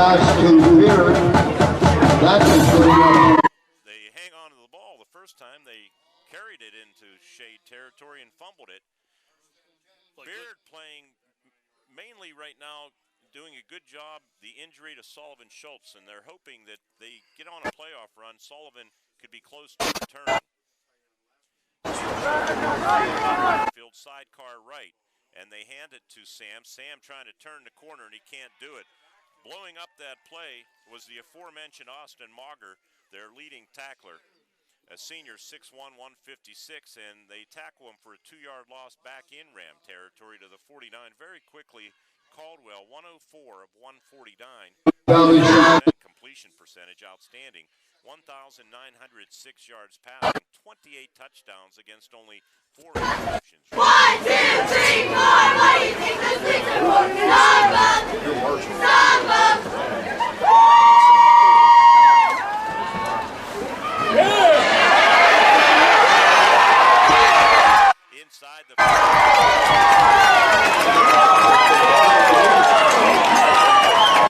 pass to here. That is good enough. They hang on to the ball. The first time they carried it into Shade territory and fumbled it. Beard playing mainly right now, doing a good job. The injury to Sullivan Schultz, and they're hoping that they get on a playoff run. Sullivan could be close to returning. Field sidecar right, and they hand it to Sam. Sam trying to turn the corner, and he can't do it. Blowing up that play was the aforementioned Austin Mauger, their leading tackler. A senior, 6'1", 156, and they tackle him for a 2-yard loss back in Ram territory to the 49. Very quickly, Caldwell, 104 of 149. Completion percentage, outstanding. 1,906 yards passing, 28 touchdowns against only 4 interceptions. 1, 2, 3, 4, what do you think this thing's for? Stop them! Inside the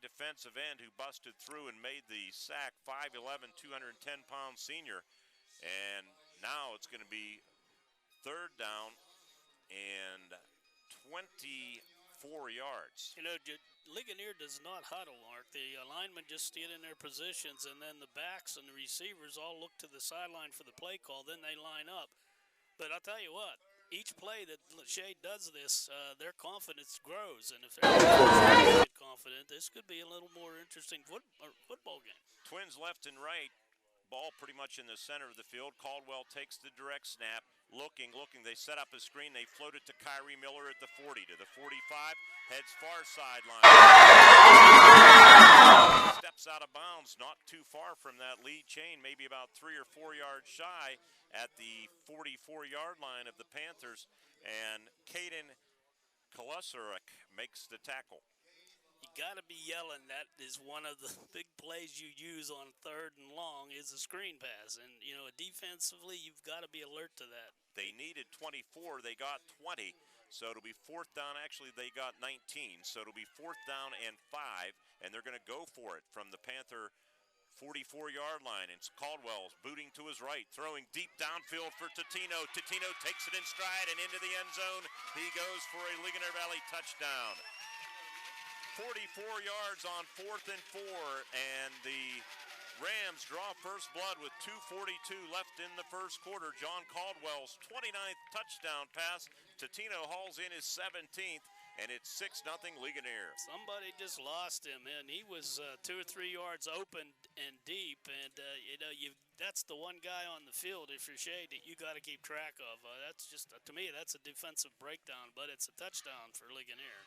defensive end who busted through and made the sack, 5'11", 210-pound senior. And now it's going to be 3rd down and 24 yards. You know, Ligonier does not huddle, Mark. The linemen just stay in their positions, and then the backs and the receivers all look to the sideline for the play call. Then they line up. But I'll tell you what, each play that Shade does this, their confidence grows. And if they're confident, this could be a little more interesting football game. Twins left and right. Ball pretty much in the center of the field. Caldwell takes the direct snap. Looking. They set up a screen. They float it to Kyrie Miller at the 40, to the 45. Heads far sideline. Steps out of bounds, not too far from that lead chain, maybe about 3 or 4 yards shy at the 44-yard line of the Panthers. And Caden Kalusarek makes the tackle. You got to be yelling. That is one of the big plays you use on 3rd and long is a screen pass. And, you know, defensively, you've got to be alert to that. They needed 24. They got 20. So it'll be 4th down. Actually, they got 19. So it'll be 4th down and 5. And they're going to go for it from the Panther 44-yard line. And Caldwell's booting to his right, throwing deep downfield for Totino. Totino takes it in stride and into the end zone. He goes for a Ligonier Valley touchdown. 44 yards on 4th and 4, and the Rams draw first blood with 2:42 left in the first quarter. John Caldwell's 29th touchdown pass. Totino hauls in his 17th, and it's 6-0 Ligonier. Somebody just lost him, and he was 2 or 3 yards open and deep, and you know, that's the one guy on the field if you're Shade that you got to keep track of. That's just to me, that's a defensive breakdown, but it's a touchdown for Ligonier.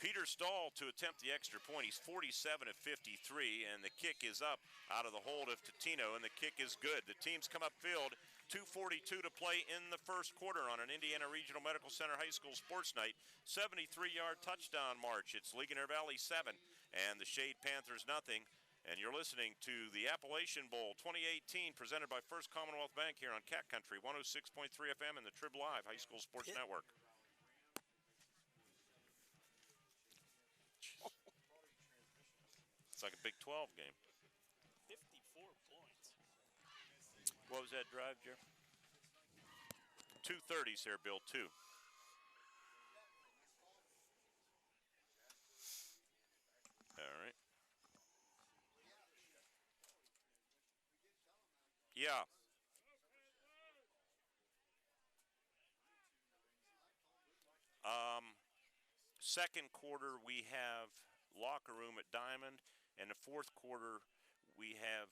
Peter Stahl to attempt the extra point. He's 47 of 53, and the kick is up out of the hold of Totino, and the kick is good. The teams come upfield, 2:42 to play in the first quarter on an Indiana Regional Medical Center High School sports night. 73-yard touchdown march. It's Ligonier Valley 7 and the Shade Panthers nothing. And you're listening to the Appalachian Bowl 2018 presented by First Commonwealth Bank here on Cat Country 106.3 FM and the Trib Live High School Sports Network. It's like a Big 12 game. 54 points. What was that drive, Jeff? 2:30s here, Bill, 2. All right. Yeah. Second quarter, we have locker room at Diamond. And the fourth quarter, we have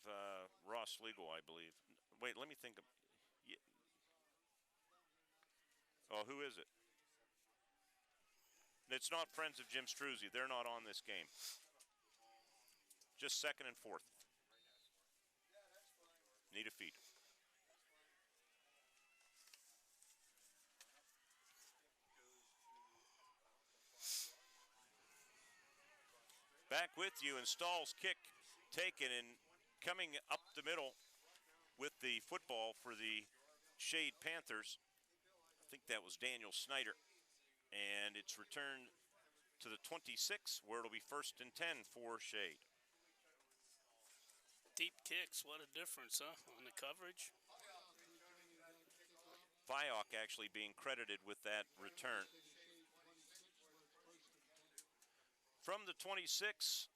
Ross Legal, I believe. Wait, let me think. Yeah. Oh, who is it? It's not Friends of Jim Struzzi. They're not on this game. Just second and fourth. Need a feed. Back with you, and Stahl's kick taken and coming up the middle with the football for the Shade Panthers. I think that was Daniel Snyder. And it's returned to the 26, where it'll be 1st and 10 for Shade. deep kicks. What a difference, huh, on the coverage. Fayok actually being credited with that return. From the 26,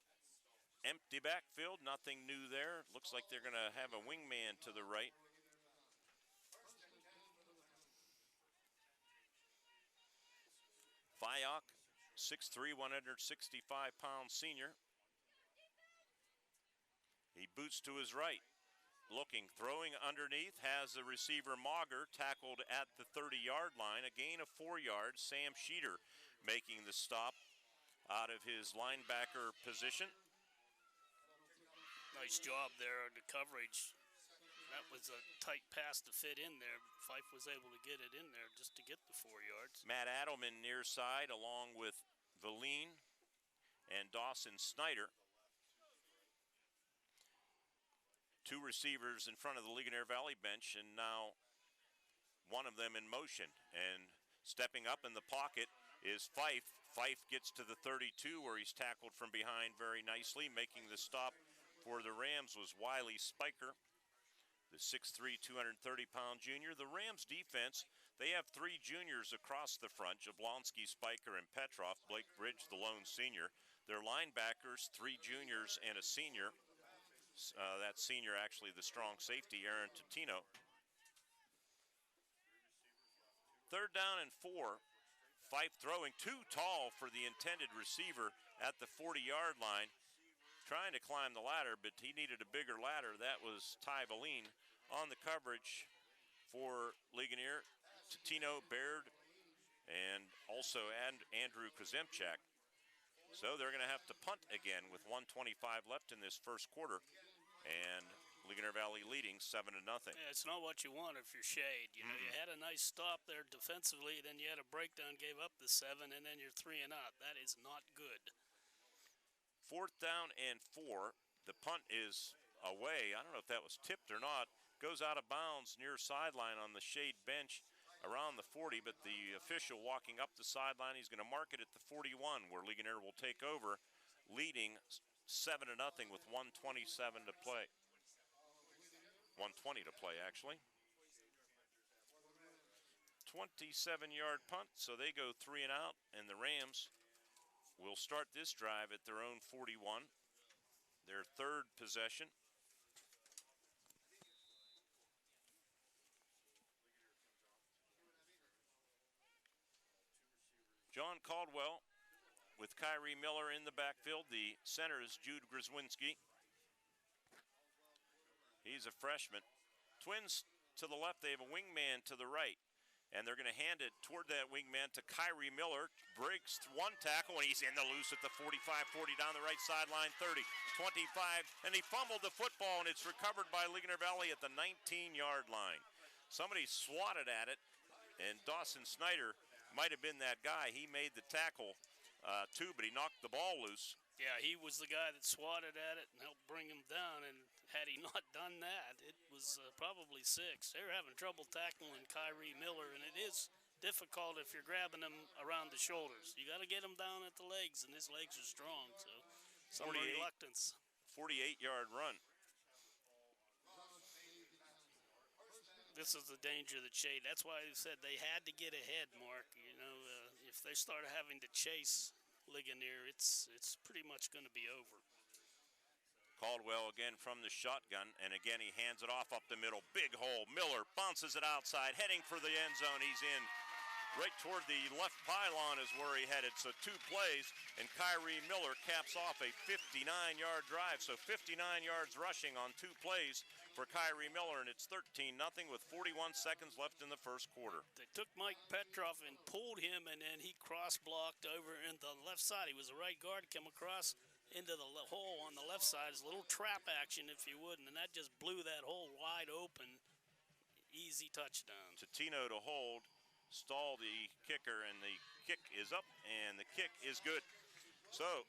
empty backfield, nothing new there. Looks like they're going to have a wingman to the right. Fayok, 6'3", 165-pound senior. He boots to his right. Looking, throwing underneath, has the receiver Mauger tackled at the 30-yard line. A gain of 4 yards. Sam Sheeter making the stop out of his linebacker position. Nice job there on the coverage. That was a tight pass to fit in there. Fife was able to get it in there just to get the 4 yards. Matt Adelman near side along with Valine and Dawson Snyder. 2 receivers in front of the Ligonier Valley bench, and now one of them in motion. And stepping up in the pocket is Fife. Fife gets to the 32 where he's tackled from behind very nicely. Making the stop for the Rams was Wiley Spiker, the 6'3", 230-pound junior. The Rams defense, they have 3 juniors across the front, Jablonski, Spiker, and Petroff. Blake Bridge, the lone senior. Their linebackers, 3 juniors and a senior. That senior actually the strong safety, Aaron Totino. 3rd down and 4. Fife throwing too tall for the intended receiver at the 40-yard line. Trying to climb the ladder, but he needed a bigger ladder. That was Ty Valine on the coverage for Ligonier. Totino, Baird, and also Andrew Kazemchak. So they're going to have to punt again with 1:25 left in this first quarter. And Ligonier Valley leading 7-0. Yeah, it's not what you want if you're Shade. You know, you had a nice stop there defensively, then you had a breakdown, gave up the 7, and then you're 3 and out. That is not good. 4th down and 4. The punt is away. I don't know if that was tipped or not. Goes out of bounds near sideline on the Shade bench around the 40, but the official walking up the sideline, he's going to mark it at the 41 where Ligonier will take over, leading 7-0 with 1:27 to play. 1:20 to play, actually. 27-yard punt, so they go 3 and out, and the Rams will start this drive at their own 41, their 3rd possession. John Caldwell with Kyrie Miller in the backfield. The center is Jude Grzwinski. He's a freshman. Twins to the left, they have a wingman to the right. And they're going to hand it toward that wingman to Kyrie Miller. Breaks 1 tackle, and he's in the loose at the 45-40 down the right sideline, 30, 25. And he fumbled the football, and it's recovered by Ligonier Valley at the 19-yard line. Somebody swatted at it, and Dawson Snyder might have been that guy. He made the tackle too, but he knocked the ball loose. Yeah, he was the guy that swatted at it and helped bring him down, and had he not done that, it was probably 6. They're having trouble tackling Kyrie Miller, and it is difficult if you're grabbing him around the shoulders. You got to get him down at the legs, and his legs are strong, so some reluctance. 48-yard run. This is the danger that Shade. That's why I said they had to get ahead, Mark. You know, if they start having to chase Ligonier, it's pretty much going to be over. Caldwell again from the shotgun, and again he hands it off up the middle. Big hole. Miller bounces it outside, heading for the end zone. He's in. Right toward the left pylon is where he headed. So 2 plays, and Kyrie Miller caps off a 59-yard drive. So 59 yards rushing on 2 plays for Kyrie Miller, and it's 13-0 with 41 seconds left in the first quarter. They took Mike Petroff and pulled him, and then he cross-blocked over in the left side. He was a right guard, came across into the hole on the left side. It's a little trap action, if you would, and that just blew that hole wide open. Easy touchdown. Totino to hold. Stall the kicker, and the kick is up, and the kick is good. So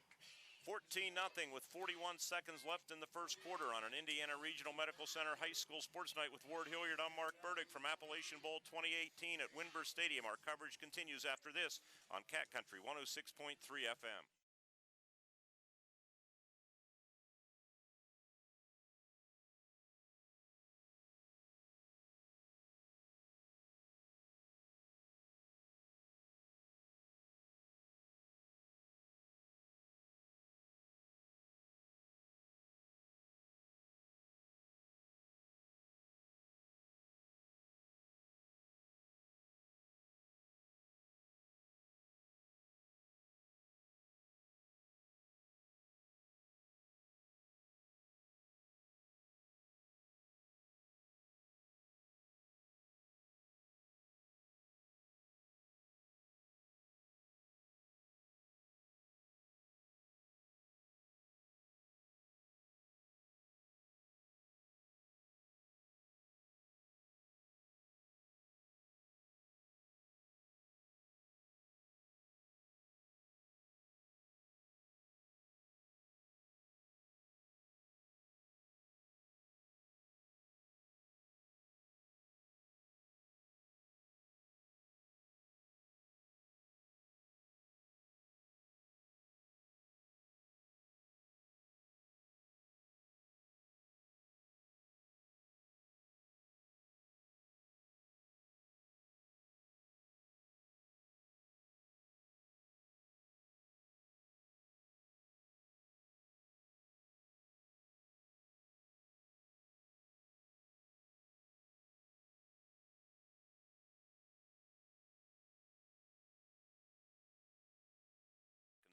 14-0 with 41 seconds left in the first quarter on an Indiana Regional Medical Center High School Sports Night with Ward Hilliard. I'm Mark Burdick from Appalachian Bowl 2018 at Winburn Stadium. Our coverage continues after this on Cat Country 106.3 FM.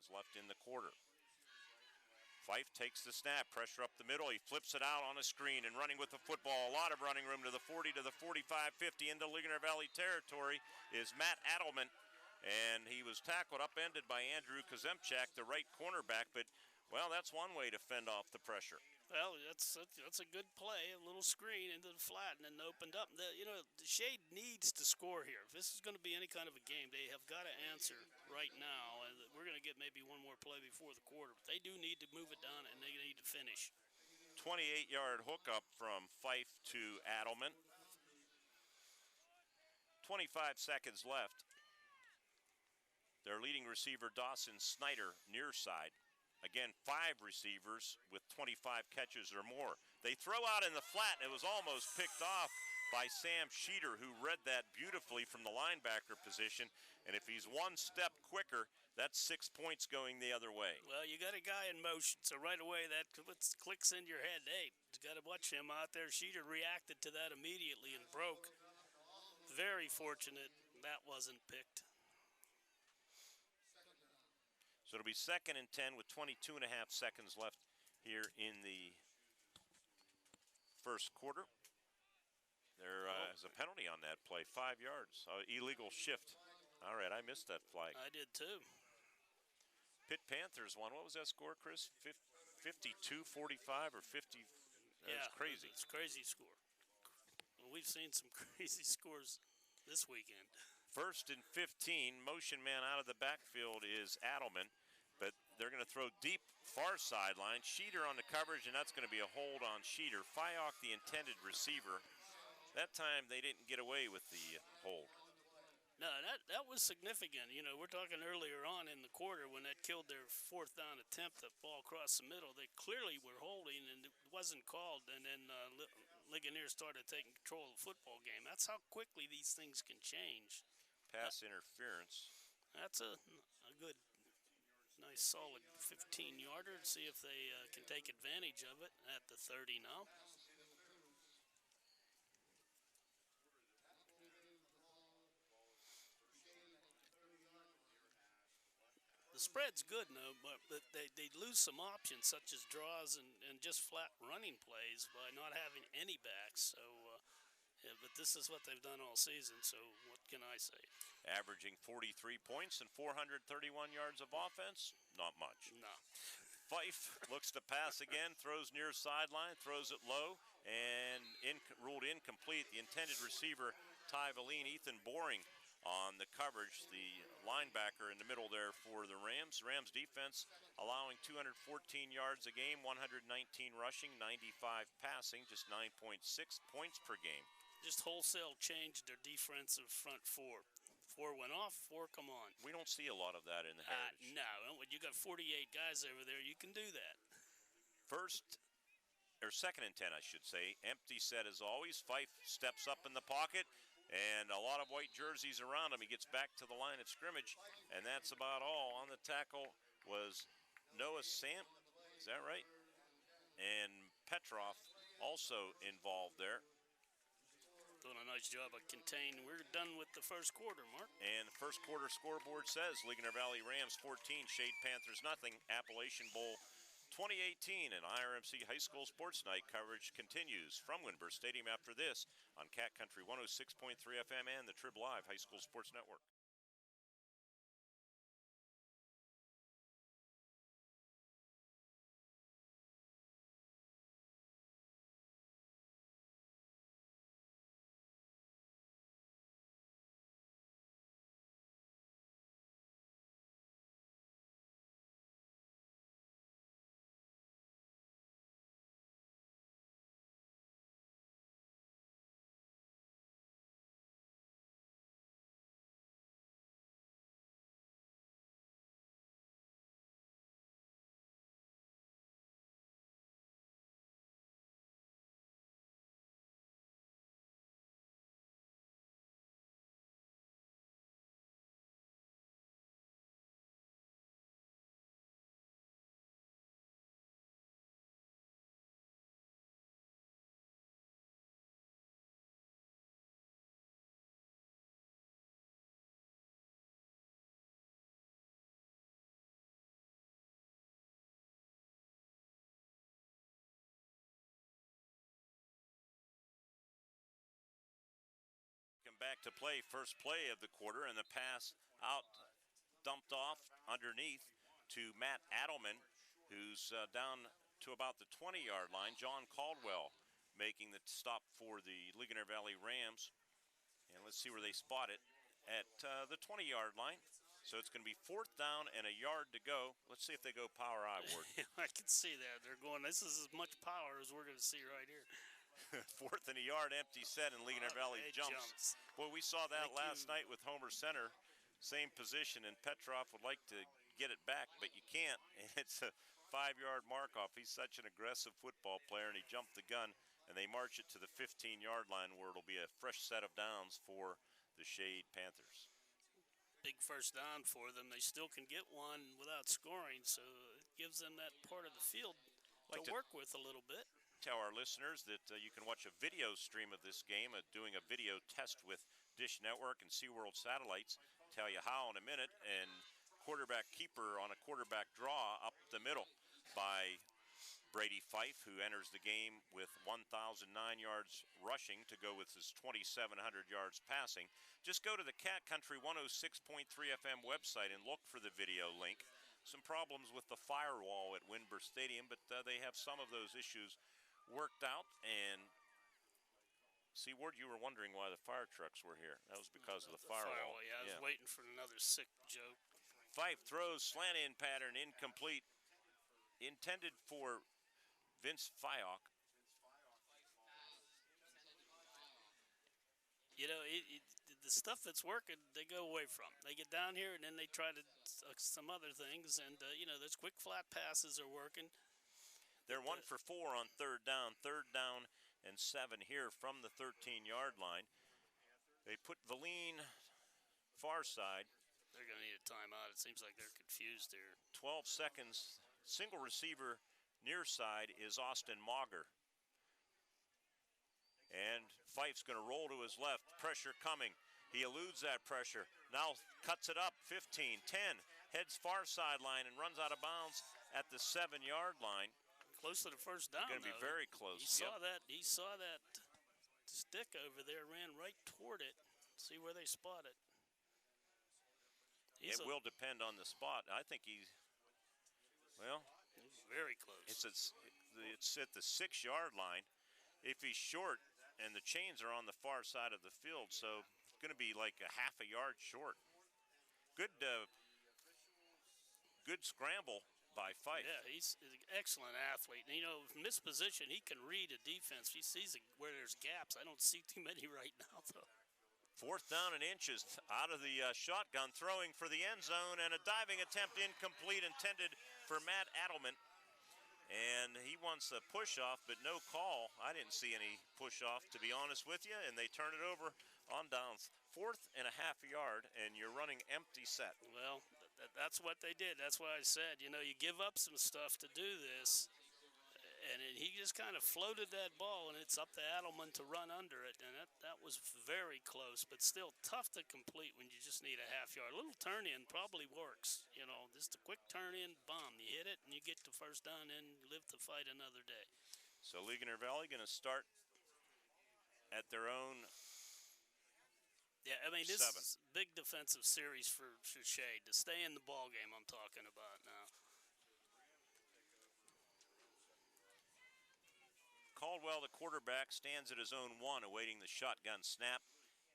seconds left in the quarter. Fife takes the snap, pressure up the middle. He flips it out on a screen and running with the football. A lot of running room to the 40, to the 45, 50 into Ligonier Valley territory is Matt Adelman. And he was tackled, upended by Andrew Kazemchak, the right cornerback. But, well, that's one way to fend off the pressure. Well, that's a good play, a little screen into the flat, and then opened up. The Shade needs to score here. If this is going to be any kind of a game, they have got to answer right now. And we're going to get maybe one more play before the quarter. But they do need to move it down, and they need to finish. 28-yard hookup from Fife to Adelman. 25 seconds left. Their leading receiver, Dawson Snyder, near side. Again, 5 receivers with 25 catches or more. They throw out in the flat, and it was almost picked off by Sam Sheeter, who read that beautifully from the linebacker position. And if he's one step quicker, that's 6 points going the other way. Well, you got a guy in motion, so right away that clicks in your head. Hey, you got to watch him out there. Sheeter reacted to that immediately and broke. Very fortunate that wasn't picked. So it'll be 2nd and 10 with 22.5 seconds left here in the first quarter. There is a penalty on that play, 5 yards. Illegal shift. All right, I missed that flag. I did too. Pitt Panthers won. What was that score, Chris? 52-45 or 50? That's crazy. It's a crazy score. Well, we've seen some crazy scores this weekend. 1st and 15, motion man out of the backfield is Adelman, but they're going to throw deep far sideline. Sheeter on the coverage, and that's going to be a hold on Sheeter. Fyock, the intended receiver. That time they didn't get away with the hold. No, that was significant. You know, we're talking earlier on in the quarter when that killed their 4th down attempt, that ball across the middle. They clearly were holding, and it wasn't called, and then Ligonier started taking control of the football game. That's how quickly these things can change. Pass interference. That's a good, nice, solid 15-yarder. See if they can take advantage of it at the 30 now. The spread's good, no, but they lose some options such as draws and just flat running plays by not having any backs. So, yeah, but this is what they've done all season, so what can I say? Averaging 43 points and 431 yards of offense, not much. No. Fife looks to pass again, throws near sideline, throws it low, and ruled incomplete. The intended receiver, Ty Valine, Ethan Boring on the coverage, the linebacker in the middle there for the Rams. Rams defense allowing 214 yards a game, 119 rushing, 95 passing, just 9.6 points per game. Just wholesale changed their defensive front 4. 4 went off, 4 come on. We don't see a lot of that in the Heritage. No, when you got 48 guys over there, you can do that. 2nd and 10, I should say. Empty set as always. Fife steps up in the pocket, and a lot of white jerseys around him. He gets back to the line of scrimmage, and that's about all. On the tackle was Noah Samp, is that right? And Petrov also involved there. Doing a nice job of containing. We're done with the first quarter, Mark. And the first quarter scoreboard says Ligonier Valley Rams 14, Shade Panthers nothing. Appalachian Bowl 2018 and IRMC High School Sports Night coverage continues from Winburn Stadium after this on Cat Country 106.3 FM and the Trib Live High School Sports Network. back to play. First play of the quarter, and the pass out, dumped off underneath to Matt Adelman, who's down to about the 20-yard line. John Caldwell making the stop for the Ligonier Valley Rams. And let's see where they spot it at the 20-yard line. So it's going to be 4th down and a yard to go. Let's see if they go power I, Ward. I can see that. They're going, this is as much power as we're going to see right here. 4th and a yard, empty set, and Ligonier Valley jumps. Boy, we saw that last night with Homer Center. Same position, and Petrov would like to get it back, but you can't. And it's a 5-yard mark-off. He's such an aggressive football player, and he jumped the gun, and they march it to the 15-yard line where it'll be a fresh set of downs for the Shade Panthers. Big first down for them. They still can get one without scoring, so it gives them that part of the field to work with a little bit. Tell our listeners that you can watch a video stream of this game, doing a video test with Dish Network and SeaWorld satellites. Tell you how in a minute. And quarterback keeper on a quarterback draw up the middle by Brady Fife, who enters the game with 1,009 yards rushing to go with his 2,700 yards passing. Just go to the Cat Country 106.3 FM website and look for the video link. Some problems with the firewall at Winburn Stadium, but they have some of those issues worked out. And see, Ward, you were wondering why the fire trucks were here. That was because of the firewall. Yeah, I was waiting for another sick joke. Fife throws, slant in pattern, incomplete. Intended for Vince Fyock. You know, the stuff that's working, they go away from. They get down here, and then they try to some other things. And, you know, those quick flat passes are working. They're 1 for 4 on 3rd down. 3rd down and 7 here from the 13-yard line. They put the lean far side. They're going to need a timeout. It seems like they're confused here. 12 seconds. Single receiver near side is Austin Mauger. And Fife's going to roll to his left. Pressure coming. He eludes that pressure. Now cuts it up. 15, 10. Heads far sideline and runs out of bounds at the 7-yard line. Close to the first down. Going to be very close. He saw that. He saw that stick over there. Ran right toward it. See where they spot it. It will depend on the spot. I think he's very close. It's at the 6-yard line. If he's short, and the chains are on the far side of the field, so it's going to be like a half a yard short. Good scramble by Fife. Yeah, he's an excellent athlete. And, you know, from this position, he can read a defense. He sees where there's gaps. I don't see too many right now, though. 4th down and inches out of the shotgun, throwing for the end zone, and a diving attempt incomplete, intended for Matt Adelman. And he wants a push-off, but no call. I didn't see any push-off, to be honest with you, and they turn it over on downs. 4th and a half yard, and you're running empty set. Well, that's what they did. That's why I said, you know, you give up some stuff to do this. And he just kind of floated that ball, and it's up to Adelman to run under it. And that was very close, but still tough to complete when you just need a half yard. A little turn-in probably works. You know, just a quick turn-in, bomb. You hit it, and you get the first down and live to fight another day. So Ligonier Valley going to start at their own. Yeah, I mean, this 7. is a big defensive series for Shade. To stay in the ball game I'm talking about now. Caldwell, the quarterback, stands at his own 1, awaiting the shotgun snap.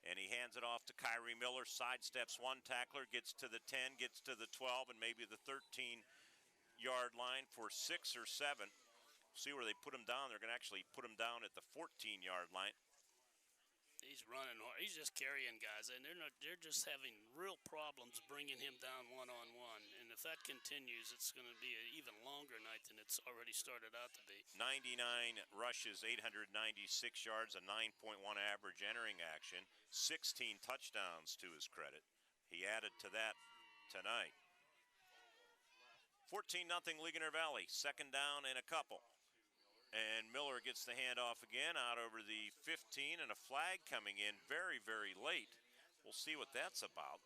And he hands it off to Kyrie Miller, sidesteps one tackler, gets to the 10, gets to the 12, and maybe the 13-yard line for 6 or 7. See where they put him down. They're going to actually put him down at the 14-yard line. He's running hard. He's just carrying guys, and they're just having real problems bringing him down one-on-one. And if that continues, it's going to be an even longer night than it's already started out to be. 99 rushes, 896 yards, a 9.1 average entering action, 16 touchdowns to his credit. He added to that tonight. 14-0 Ligonier Valley, 2nd down and a couple. And Miller gets the handoff again out over the 15, and a flag coming in very, very late. We'll see what that's about.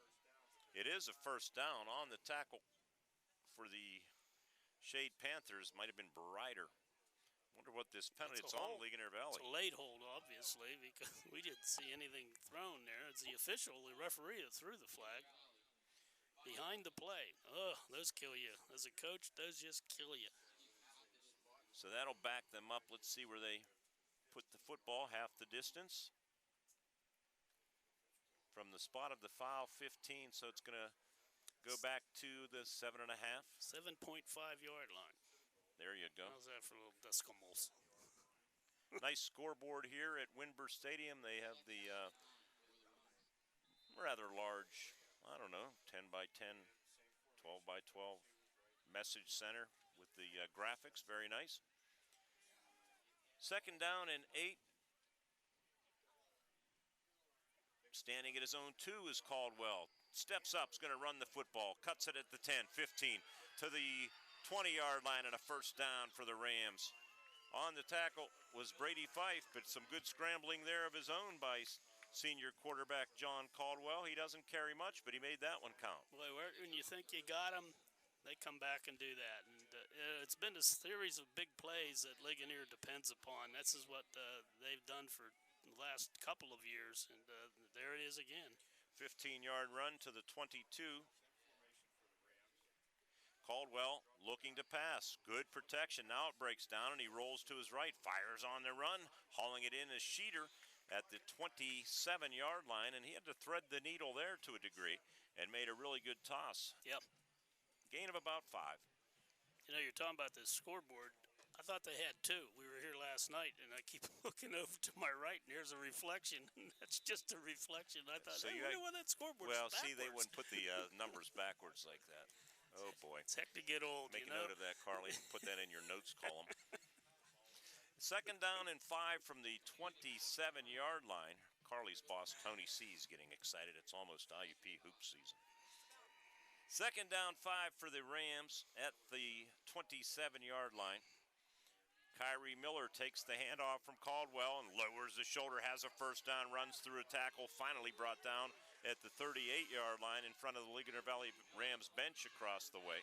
It is a first down on the tackle for the Shade Panthers. Might have been Brighter. Wonder what this penalty, It's it's a on hold. Ligonier It's Valley. a late hold, obviously, because we didn't see anything thrown there. It's the official, the referee, that threw the flag. Behind the play. Ugh, those kill you. As a coach, those just kill you. So that'll back them up. Let's see where they put the football, half the distance. From the spot of the foul, 15, so it's going to go back to the 7.5. 7.5-yard line. There you go. How's that for little decimals? Nice scoreboard here at Winburn Stadium. They have the rather large, I don't know, 10 by 10, 12 by 12 message center with the graphics. Very nice. Second down and 8. Standing at his own 2 is Caldwell. Steps up, is going to run the football. Cuts it at the 10, 15, to the 20-yard line, and a first down for the Rams. On the tackle was Brady Fife, but some good scrambling there of his own by senior quarterback John Caldwell. He doesn't carry much, but he made that one count. Boy, when you think you got them, they come back and do that. And it's been a series of big plays that Ligonier depends upon. This is what they've done for the last couple of years, and there it is again. 15-yard run to the 22. Caldwell looking to pass. Good protection. Now it breaks down, and he rolls to his right. Fires on the run. Hauling it in as Sheeter at the 27-yard line, and he had to thread the needle there to a degree and made a really good toss. Yep. Gain of about 5. You know, you're talking about this scoreboard. I thought they had 2. We were here last night, and I keep looking over to my right, and here's a reflection. That's just a reflection. I thought, So hey, you wonder why that scoreboard well, is backwards. see, they wouldn't put the numbers backwards like that. Oh, boy. It's heck to get old, Make you a know? note of that, Carly. Put that in your notes column. Second down and 5 from the 27-yard line. Carly's boss, Tony C, is getting excited. It's almost IUP hoop season. Second down, 5 for the Rams at the 27-yard line. Kyrie Miller takes the handoff from Caldwell and lowers the shoulder, has a first down, runs through a tackle, finally brought down at the 38-yard line in front of the Ligonier Valley Rams bench across the way.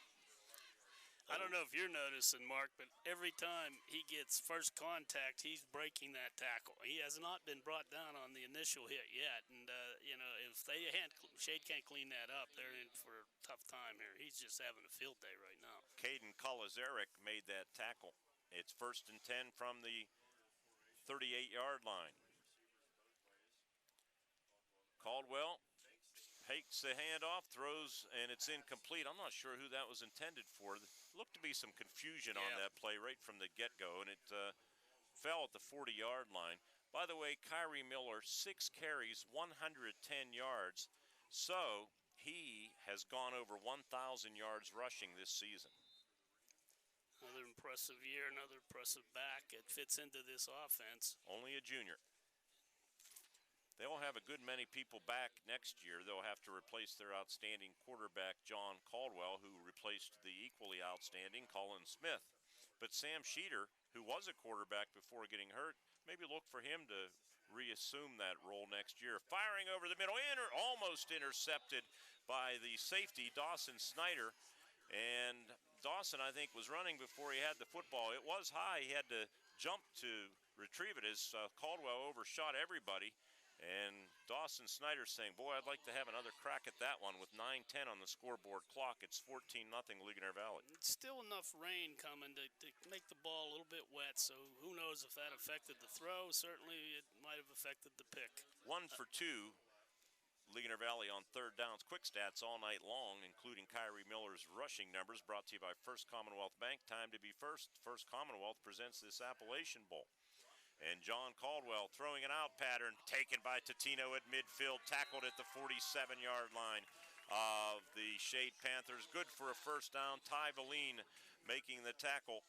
I don't know if you're noticing, Mark, but every time he gets first contact, he's breaking that tackle. He has not been brought down on the initial hit yet, and you know, if Shade can't clean that up, they're in for a tough time here. He's just having a field day right now. Caden Kulazaric made that tackle. It's 1st and 10 from the 38-yard line. Caldwell takes the handoff, throws, and it's incomplete. I'm not sure who that was intended for. Looked to be some confusion on that play right from the get-go, and it fell at the 40-yard line. By the way, Kyrie Miller, 6 carries, 110 yards. So he has gone over 1,000 yards rushing this season. Another impressive year, another impressive back. It fits into this offense. Only a junior. They'll have a good many people back next year. They'll have to replace their outstanding quarterback, John Caldwell, who replaced the equally outstanding Colin Smith. But Sam Sheeter, who was a quarterback before getting hurt, maybe look for him to reassume that role next year. Firing over the middle, almost intercepted by the safety, Dawson Snyder. And Dawson, I think, was running before he had the football. It was high. He had to jump to retrieve it as Caldwell overshot everybody. And Dawson Snyder saying, boy, I'd like to have another crack at that one with 9:10 on the scoreboard clock. It's 14-0 Ligonier Valley. It's still enough rain coming to make the ball a little bit wet, so who knows if that affected the throw. Certainly it might have affected the pick. 1 for 2, Ligonier Valley on third downs. Quick stats all night long, including Kyrie Miller's rushing numbers, brought to you by First Commonwealth Bank. Time to be first. First Commonwealth presents this Appalachian Bowl. And John Caldwell throwing an out pattern, taken by Totino at midfield, tackled at the 47-yard line of the Shade Panthers. Good for a first down. Ty Valine making the tackle.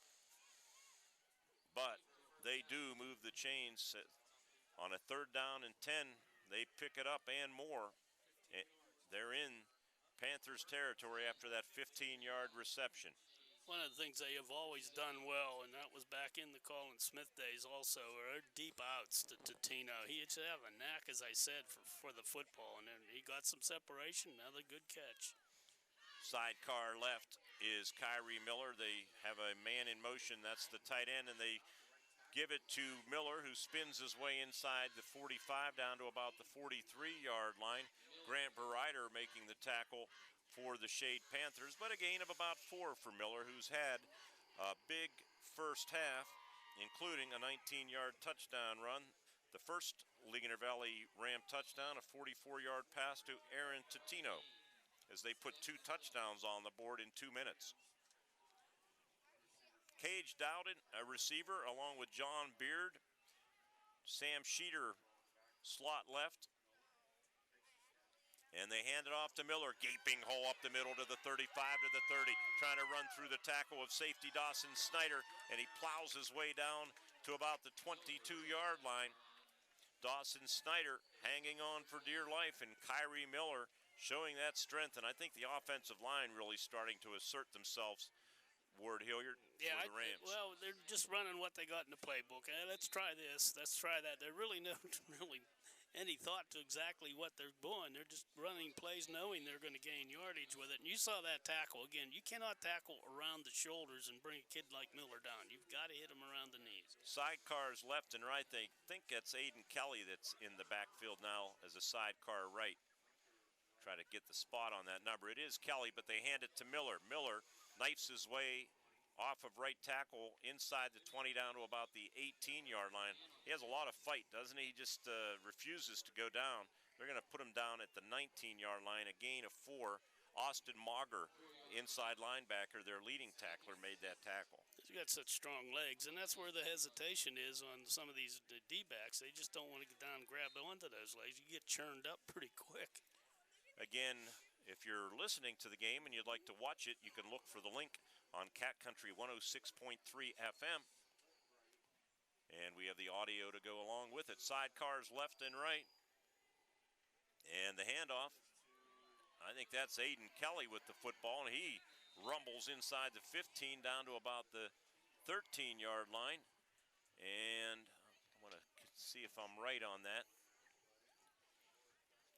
But they do move the chains on a third down and 10. They pick it up and more. They're in Panthers territory after that 15-yard reception. One of the things they have always done well, and that was back in the Colin Smith days also, are deep outs to Tino. He used to have a knack, as I said, for the football, and then he got some separation. Another good catch. Sidecar left is Kyrie Miller. They have a man in motion. That's the tight end, and they give it to Miller, who spins his way inside the 45 down to about the 43-yard line. Grant Berrider making the tackle for the Shade Panthers, but a gain of about 4 for Miller, who's had a big first half, including a 19-yard touchdown run. The first Ligonier Valley Ram touchdown, a 44-yard pass to Aaron Totino, as they put 2 touchdowns on the board in 2 minutes. Cage Dowden, a receiver, along with John Beard. Sam Sheeter, slot left. And they hand it off to Miller. Gaping hole up the middle to the 35 to the 30. Trying to run through the tackle of safety Dawson Snyder. And he plows his way down to about the 22-yard line. Dawson Snyder hanging on for dear life. And Kyrie Miller showing that strength. And I think the offensive line really starting to assert themselves. Ward Hilliard for the Rams. Well, they're just running what they got in the playbook. Let's try this. Let's try that. There really no any thought to exactly what they're doing. They're just running plays knowing they're going to gain yardage with it. And you saw that tackle. Again, you cannot tackle around the shoulders and bring a kid like Miller down. You've got to hit him around the knees. Sidecars left and right. They think it's Aiden Kelly that's in the backfield now as a sidecar right. Try to get the spot on that number. It is Kelly, but they hand it to Miller. Miller knifes his way off of right tackle inside the 20 down to about the 18-yard line. He has a lot of fight, doesn't he? He just refuses to go down. They're going to put him down at the 19-yard line, a gain of 4. Austin Mauger, inside linebacker, their leading tackler, made that tackle. He's got such strong legs, and that's where the hesitation is on some of these D-backs. They just don't want to get down and grab onto those legs. You get churned up pretty quick. Again, if you're listening to the game and you'd like to watch it, you can look for the link on Cat Country 106.3 FM. And we have the audio to go along with it. Sidecars left and right. And the handoff, I think that's Aiden Kelly with the football, and he rumbles inside the 15 down to about the 13-yard line. And I want to see if I'm right on that.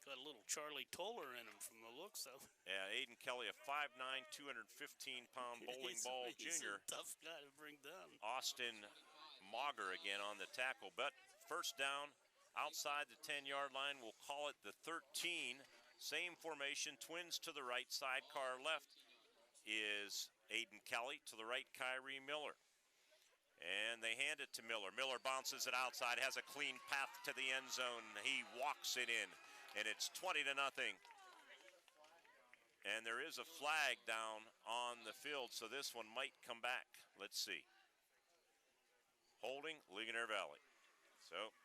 Got a little Charlie Toller in him from the looks of. Yeah, Aiden Kelly, a 5'9", 215-pound bowling ball junior. He's a tough guy to bring down. Austin Mauger again on the tackle, but first down outside the 10-yard line. We'll call it the 13. Same formation, twins to the right, sidecar left is Aiden Kelly. To the right, Kyrie Miller. And they hand it to Miller. Miller bounces it outside, has a clean path to the end zone. He walks it in. And it's 20-0. And there is a flag down on the field, so this one might come back. Let's see. Holding Ligonier Valley. So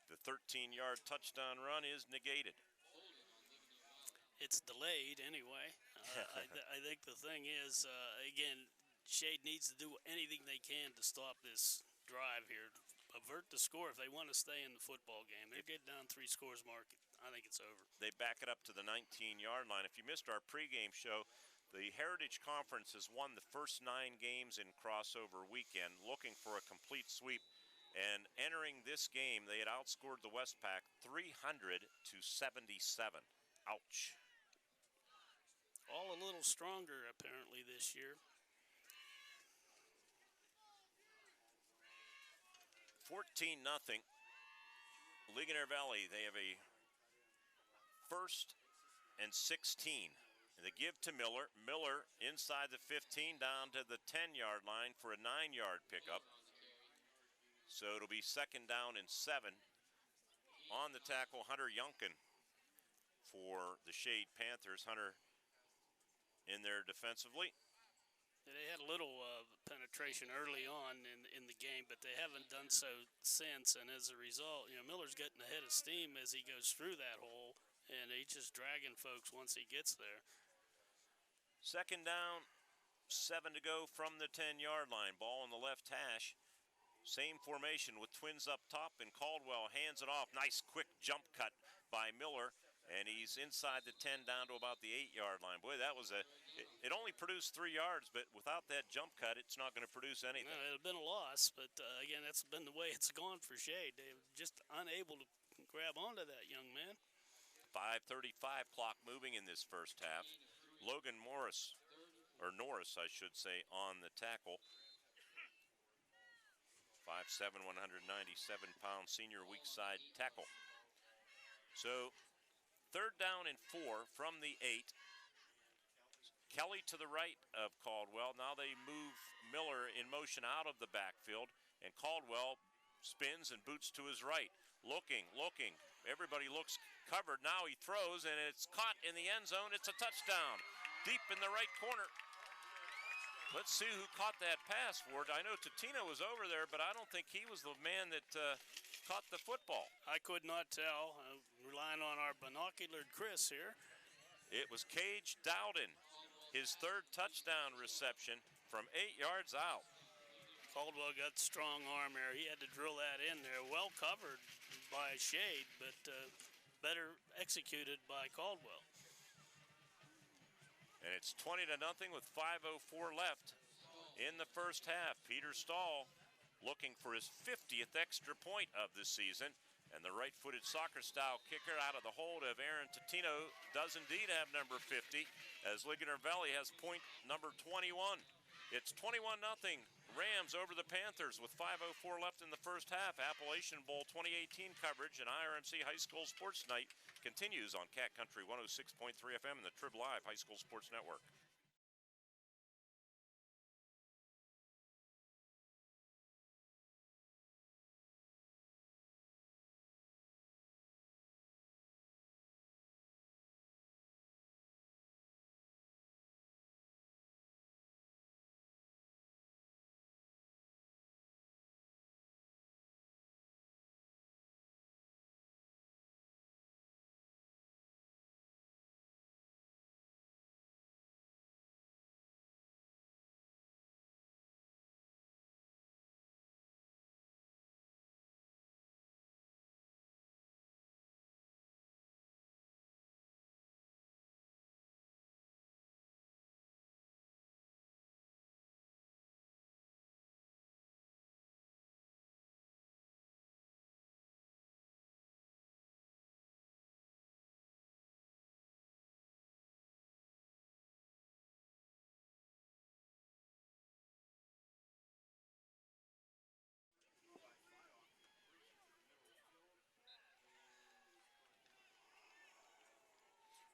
the 13-yard touchdown run is negated. It's delayed anyway. I think the thing is, again, Shade needs to do anything they can to stop this drive here. Avert the score if they want to stay in the football game. They're getting down 3 scores mark. I think it's over. They back it up to the 19-yard line. If you missed our pregame show, the Heritage Conference has won the first 9 games in crossover weekend, looking for a complete sweep. And entering this game, they had outscored the Westpac 300 to 77. Ouch. All a little stronger, apparently, this year. 14-0. Ligonier Valley, they have a 1st and 16. And they give to Miller. Miller inside the 15 down to the 10-yard line for a 9-yard pickup. So it'll be 2nd down and 7. On the tackle, Hunter Yunkin for the Shade Panthers. Hunter in there defensively. They had a little penetration early on in the game, but they haven't done so since. And as a result, Miller's getting ahead of steam as he goes through that hole, and he's just dragging folks once he gets there. 2nd down, 7 to go from the 10-yard line. Ball on the left hash. Same formation with twins up top, and Caldwell hands it off. Nice quick jump cut by Miller. And he's inside the 10 down to about the 8-yard line. Boy, that was it only produced 3 yards, but without that jump cut, it's not going to produce anything. No, it would have been a loss, but again, that's been the way it's gone for Shade. They're just unable to grab onto that young man. 5:35 clock moving in this first half. Logan Norris, I should say, on the tackle. 5'7", 197-pound senior weak side tackle. So 3rd down and 4 from the 8. Kelly to the right of Caldwell. Now they move Miller in motion out of the backfield, and Caldwell spins and boots to his right. Looking. Everybody looks covered. Now he throws, and it's caught in the end zone. It's a touchdown. Deep in the right corner. Let's see who caught that pass for it. I know Totino was over there, but I don't think he was the man that caught the football. I could not tell. Relying on our binocular Chris here. It was Cage Dowden, his 3rd touchdown reception from 8 yards out. Caldwell got strong arm there. He had to drill that in there. Well covered by Shade, but better executed by Caldwell. And it's 20-0 with 5:04 left in the first half. Peter Stahl looking for his 50th extra point of the season. And the right-footed soccer-style kicker out of the hold of Aaron Totino does indeed have number 50, as Ligonier Valley has point number 21. It's 21-0 Rams over the Panthers with 5:04 left in the first half. Appalachian Bowl 2018 coverage and IRMC High School Sports Night continues on Cat Country 106.3 FM and the Trib Live High School Sports Network.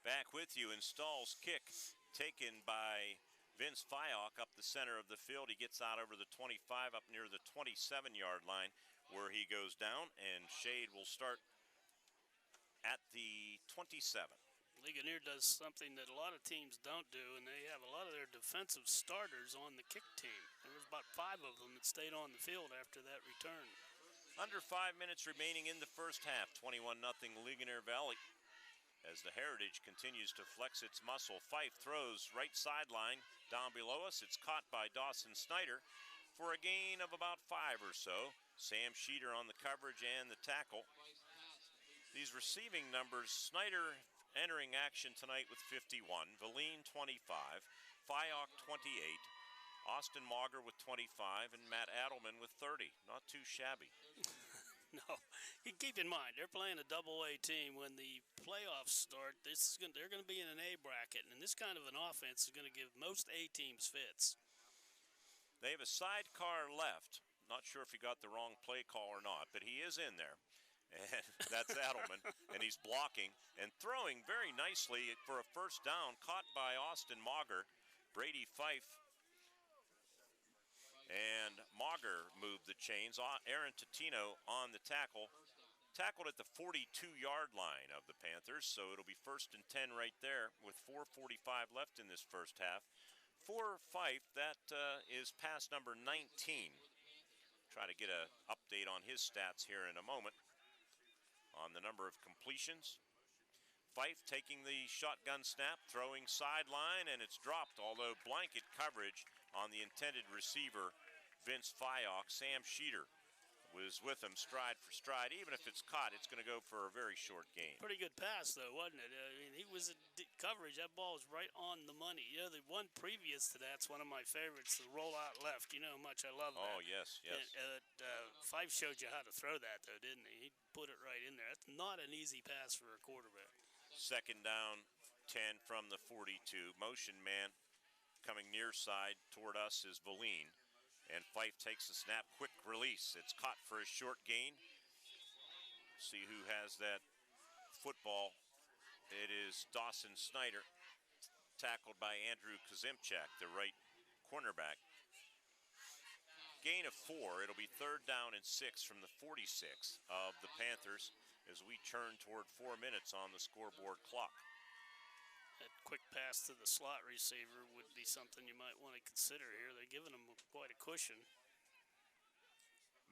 Back with you, in Stahl's kick taken by Vince Fyock up the center of the field. He gets out over the 25 up near the 27-yard line where he goes down, and Shade will start at the 27. Ligonier does something that a lot of teams don't do, and they have a lot of their defensive starters on the kick team. There was about 5 of them that stayed on the field after that return. Under 5 minutes remaining in the first half, 21-0 Ligonier Valley. As the Heritage continues to flex its muscle, Fife throws right sideline down below us. It's caught by Dawson Snyder for a gain of about 5 or so. Sam Sheeter on the coverage and the tackle. These receiving numbers, Snyder entering action tonight with 51, Valine 25, Fyock 28, Austin Mauger with 25, and Matt Adelman with 30. Not too shabby. No, keep in mind, they're playing a double-A team. When the playoffs start, they're going to be in an A bracket, and this kind of an offense is going to give most A teams fits. They have a sidecar left. Not sure if he got the wrong play call or not, but he is in there. And that's Adelman, and he's blocking and throwing very nicely for a first down, caught by Austin Mauger. Brady Fife and Mauger moved the chains. Aaron Totino on the tackle. Tackled at the 42-yard line of the Panthers, so it'll be 1st and 10 right there with 4:45 left in this first half. For Fife, that is pass number 19. Try to get an update on his stats here in a moment on the number of completions. Fife taking the shotgun snap, throwing sideline, and it's dropped, although blanket coverage on the intended receiver, Vince Fyock. Sam Sheeter was with him stride for stride. Even if it's caught, it's going to go for a very short gain. Pretty good pass, though, wasn't it? I mean, he was in coverage. That ball was right on the money. You know, the one previous to that's one of my favorites, the rollout left. You know how much I love that. Oh, yes, yes. Fife showed you how to throw that, though, didn't he? He put it right in there. That's not an easy pass for a quarterback. 2nd down, 10 from the 42. Motion man coming near side toward us is Valine. And Fife takes the snap, quick release. It's caught for a short gain. See who has that football. It is Dawson Snyder, tackled by Andrew Kazimchak, the right cornerback. Gain of 4. It'll be 3rd down and 6 from the 46 of the Panthers as we turn toward 4 minutes on the scoreboard clock. That quick pass to the slot receiver would be something you might want to consider here. They're giving him quite a cushion.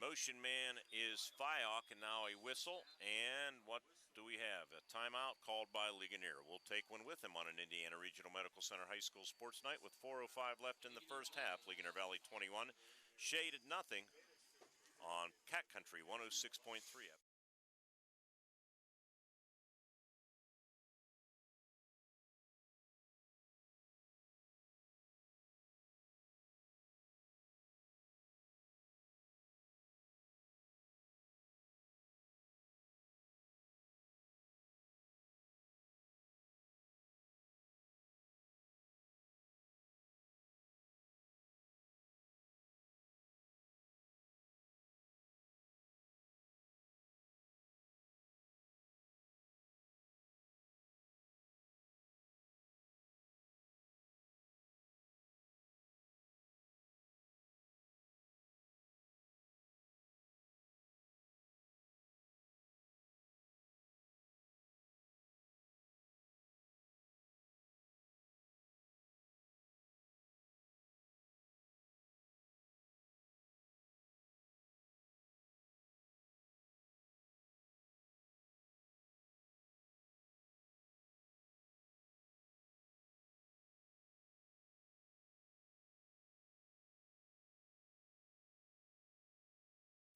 Motion man is Fyock, and now a whistle. And what do we have? A timeout called by Ligonier. We'll take one with him on an Indiana Regional Medical Center High School sports night with 4:05 left in the first half. Ligonier Valley 21, Shade at nothing on Cat Country 106.3 FM.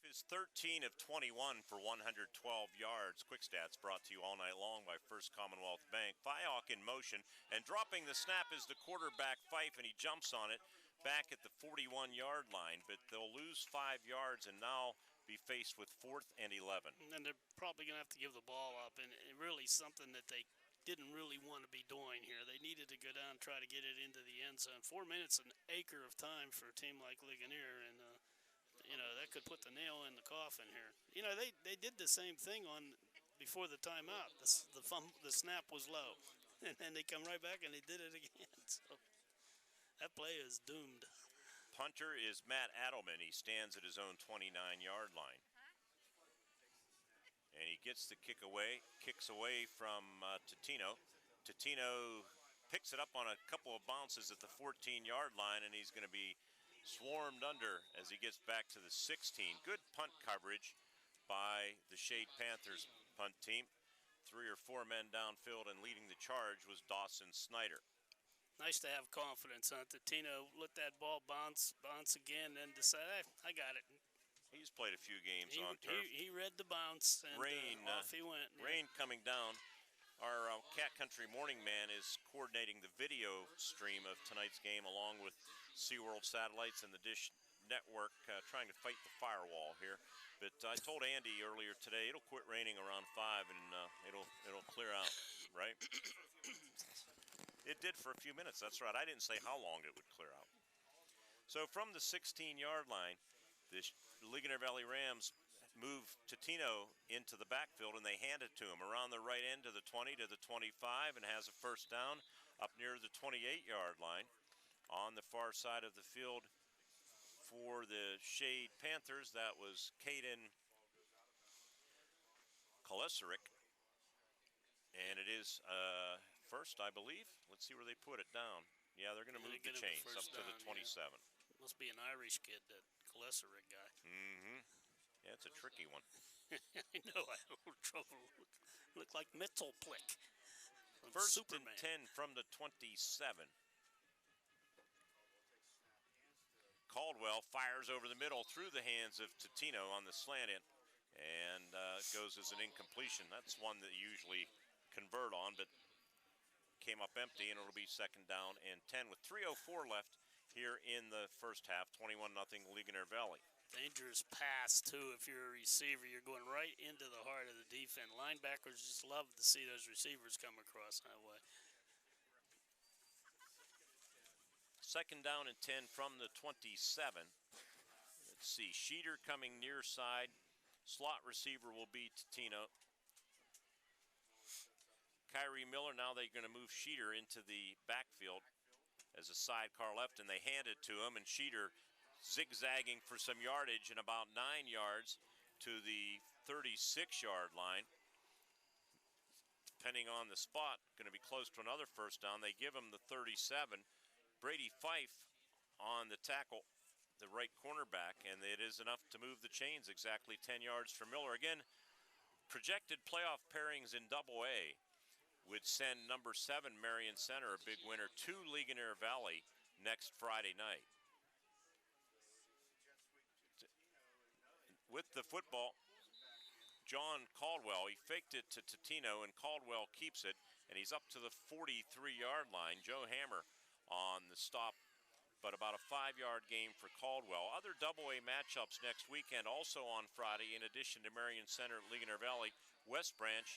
Is 13 of 21 for 112 yards. Quick stats brought to you all night long by First Commonwealth Bank. Fyock in motion and dropping the snap is the quarterback Fife, and he jumps on it back at the 41-yard line, but they'll lose 5 yards and now be faced with 4th and 11. And they're probably going to have to give the ball up, and really something that they didn't really want to be doing here. They needed to go down and try to get it into the end zone. 4 minutes, an acre of time for a team like Ligonier, and that could put the nail in the coffin here. They did the same thing before the timeout. The snap was low, and then they come right back and they did it again. So that play is doomed. Punter is Matt Adelman. He stands at his own 29-yard line. And he gets the kicks away from Totino. Totino picks it up on a couple of bounces at the 14-yard line, and he's going to be swarmed under as he gets back to the 16. Good punt coverage by the Shade Panthers punt team. 3 or 4 men downfield, and leading the charge was Dawson Snyder. Nice to have confidence, huh? Totino let that ball bounce again, and decide, I got it. He's played a few games on turf. He read the bounce, and off he went. Rain coming down. Our Cat Country morning man is coordinating the video stream of tonight's game along with SeaWorld Satellites and the Dish Network, trying to fight the firewall here. But I told Andy earlier today it'll quit raining around 5 and it'll clear out, right? It did for a few minutes, that's right. I didn't say how long it would clear out. So from the 16-yard line, the Ligonier Valley Rams move Totino into the backfield, and they hand it to him around the right end to the 20 to the 25, and has a first down up near the 28-yard line. On the far side of the field for the Shade Panthers, that was Caden Kolesaric, and it is first, I believe. Let's see where they put it down. Yeah, they're going to move the chains up to the 27. Yeah. Must be an Irish kid, that Kolesaric guy. Mm-hmm. Yeah, it's a tricky one. I know, I had a little trouble. Look like Mitzelplick. First Superman. and 10 from the 27. Caldwell fires over the middle through the hands of Totino on the slant in, and goes as an incompletion. That's one that you usually convert on, but came up empty, and it'll be 2nd down and 10 with 3:04 left here in the first half. 21-0 Ligonier Valley. Dangerous pass, too. If you're a receiver, you're going right into the heart of the defense. Linebackers just love to see those receivers come across that way. 2nd down and 10 from the 27. Let's see, Sheeter coming near side. Slot receiver will be Tino. Kyrie Miller, now they're going to move Sheeter into the backfield as a sidecar left, and they hand it to him, and Sheeter zigzagging for some yardage and about 9 yards to the 36-yard line. Depending on the spot, going to be close to another first down. They give him the 37. Brady Fife on the tackle, the right cornerback, and it is enough to move the chains exactly 10 yards for Miller. Again, projected playoff pairings in Double-A would send number 7 Marion Center, a big winner, to Ligonier Valley next Friday night. With the football, John Caldwell, he faked it to Tino, and Caldwell keeps it, and he's up to the 43-yard line. Joe Hammer on the stop, but about a 5-yard gain for Caldwell. Other Double-A matchups next weekend, also on Friday, in addition to Marion Center at Ligonier Valley. West Branch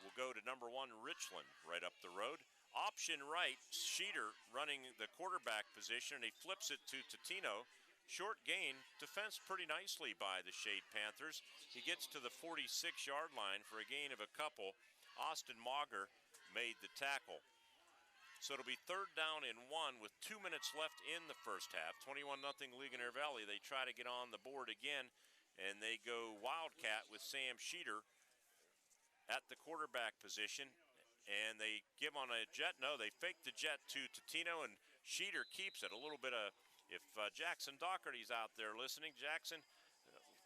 will go to number 1 Richland right up the road. Option right, Sheeter running the quarterback position, and he flips it to Tino. Short gain, defense pretty nicely by the Shade Panthers. He gets to the 46-yard line for a gain of a couple. Austin Mauger made the tackle. So it'll be 3rd down and 1 with 2 minutes left in the first half. 21-0 Ligonier Valley. They try to get on the board again, and they go Wildcat with Sam Sheeter at the quarterback position, and they give on a jet. No, they fake the jet to Tino, and Sheeter keeps it. A little bit of, if Jackson Doherty's out there listening, Jackson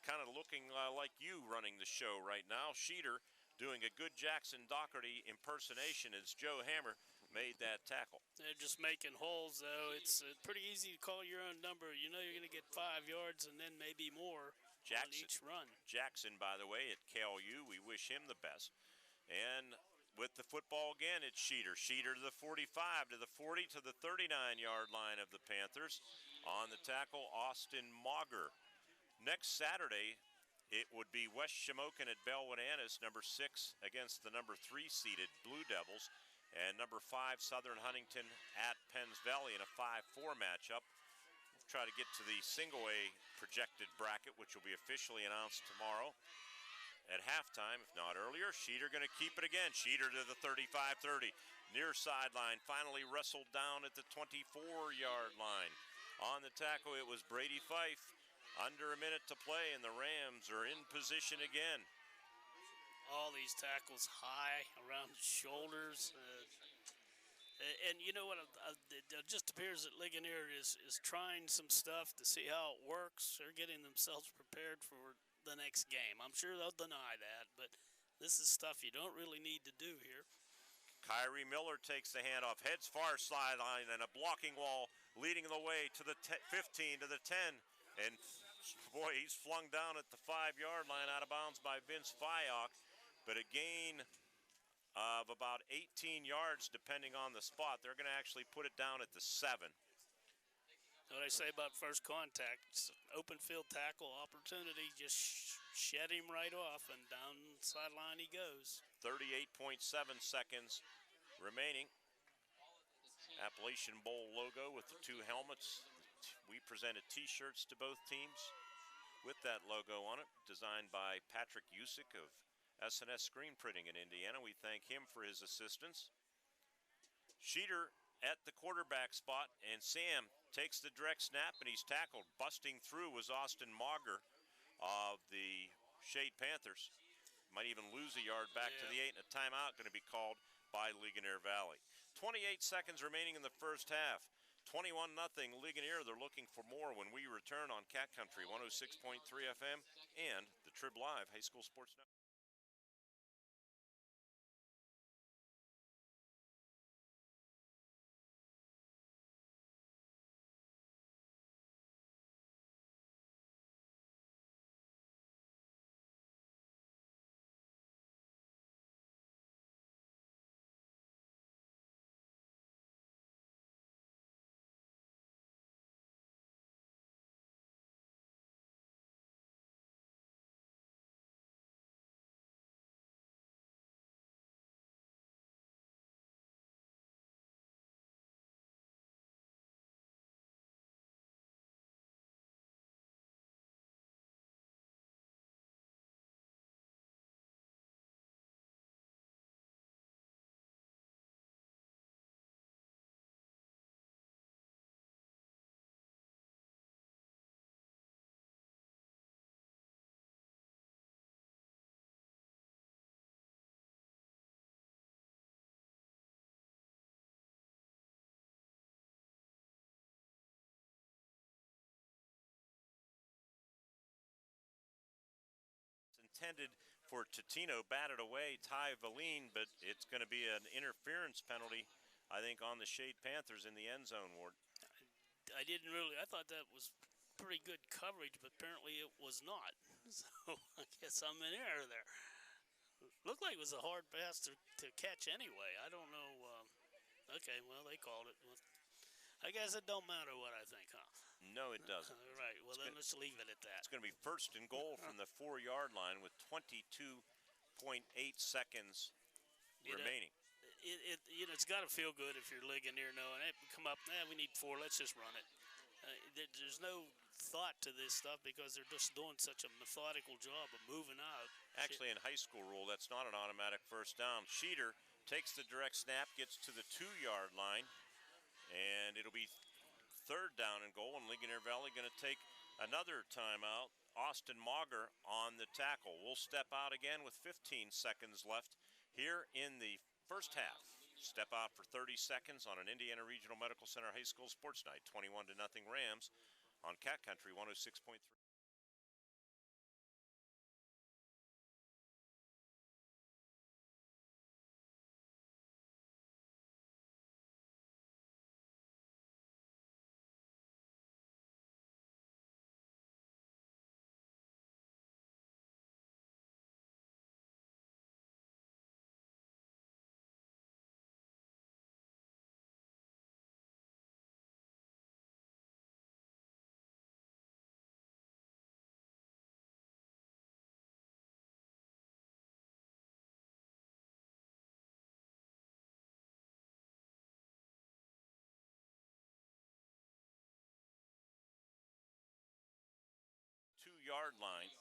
kind of looking like you running the show right now. Sheeter doing a good Jackson Doherty impersonation as Joe Hammer made that tackle. They're just making holes, though. It's pretty easy to call your own number. You know you're going to get 5 yards and then maybe more on each run. Jackson, by the way, at KLU, we wish him the best. And with the football again, it's Sheeter. Sheeter to the 45, to the 40, to the 39-yard line of the Panthers. On the tackle, Austin Mauger. Next Saturday, it would be West Shamokin at Bellwood-Annis, number 6 against the number 3 seeded Blue Devils, and number 5 Southern Huntington at Penns Valley in a 5-4 matchup. We'll try to get to the single-A projected bracket, which will be officially announced tomorrow at halftime, if not earlier. Sheeter going to keep it again. Sheeter to the 35-30. Near sideline, finally wrestled down at the 24-yard line. On the tackle, it was Brady Fife. Under a minute to play, and the Rams are in position again. All these tackles high around the shoulders. And you know what? It just appears that Ligonier is trying some stuff to see how it works. They're getting themselves prepared for the next game. I'm sure they'll deny that, but this is stuff you don't really need to do here. Kyrie Miller takes the handoff, heads far sideline, and a blocking wall leading the way to the 15, to the 10. And boy, he's flung down at the 5-yard line, out of bounds by Vince Fyock. But a gain of about 18 yards depending on the spot. They're going to actually put it down at the 7. What I say about first contact, it's an open field tackle opportunity, just shed him right off, and down the sideline he goes. 38.7 seconds remaining. Appalachian Bowl logo with the 2 helmets. We presented T-shirts to both teams with that logo on it, designed by Patrick Usick of S&S Screen Printing in Indiana. We thank him for his assistance. Sheeter at the quarterback spot, and Sam takes the direct snap, and he's tackled. Busting through was Austin Mauger of the Shade Panthers. Might even lose a yard back to the 8, and a timeout going to be called by Ligonier Valley. 28 seconds remaining in the first half. 21-0 Ligonier. They're looking for more when we return on Cat Country 106.3 FM and the Trib Live High School Sports Network. intended for Totino, batted away, Ty Valine, but it's going to be an interference penalty, I think, on the Shade Panthers in the end zone, Ward. I thought that was pretty good coverage, but apparently it was not. So I guess I'm in error there. Looked like it was a hard pass to catch anyway. I don't know. Okay, well, they called it. I guess it don't matter what I think, huh? No, it doesn't. All right, well, then let's leave it at that. It's going to be first and goal from the 4-yard line with 22.8 seconds remaining. It's got to feel good if you're Ligonier knowing, hey, come up, we need 4, let's just run it. There's no thought to this stuff because they're just doing such a methodical job of moving out. Actually, in high school rule, that's not an automatic first down. Sheeter takes the direct snap, gets to the 2-yard line, and it'll be third down and goal, and Ligonier Valley going to take another timeout. Austin Mauger on the tackle. We'll step out again with 15 seconds left here in the first half. Step out for 30 seconds on an Indiana Regional Medical Center High School Sports Night. 21-0 Rams on Cat Country 106.3. Yard line.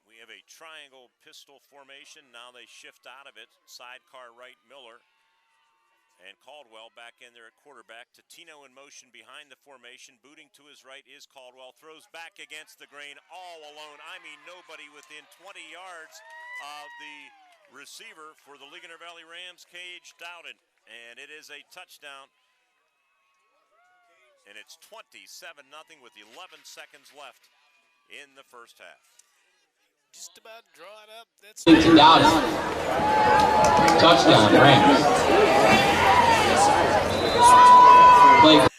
We have a triangle pistol formation. Now they shift out of it. Sidecar right, Miller. And Caldwell back in there at quarterback. Totino in motion behind the formation. Booting to his right is Caldwell. Throws back against the grain all alone. I mean, nobody within 20 yards of the receiver for the Ligonier Valley Rams, Cage Dowden. And it is a touchdown. And it's 27-0 with 11 seconds left in the first half. Just about draw it up. That's Dowden. Touchdown, Rams.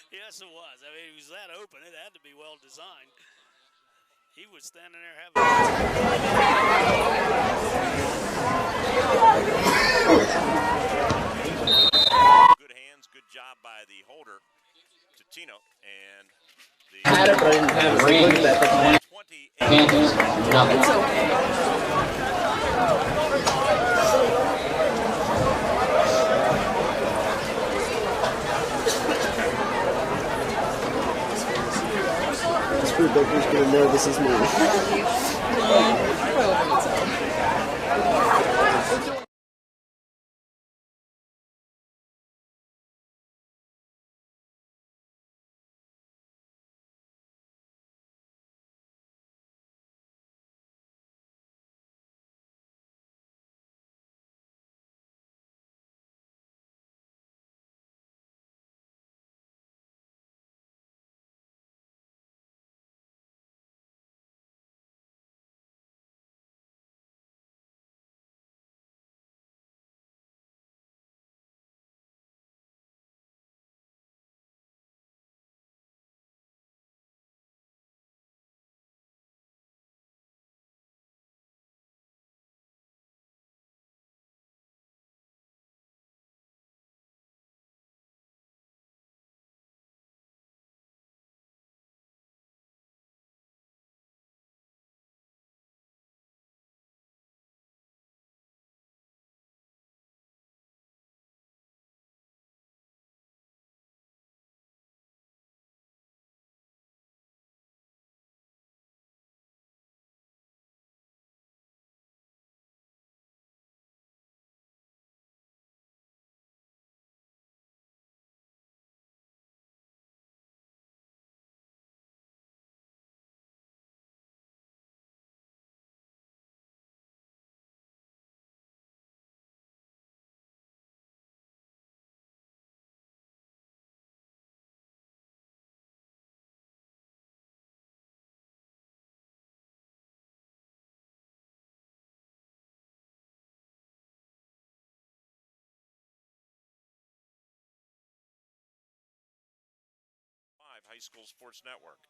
Yes, it was. I mean, it was that open. It had to be well designed. He was standing there having. Good hands, good job by the holder. Totino, and the Rams. 28. Panthers, nothing. Screw Baker's gonna nervous as me. High School Sports Network.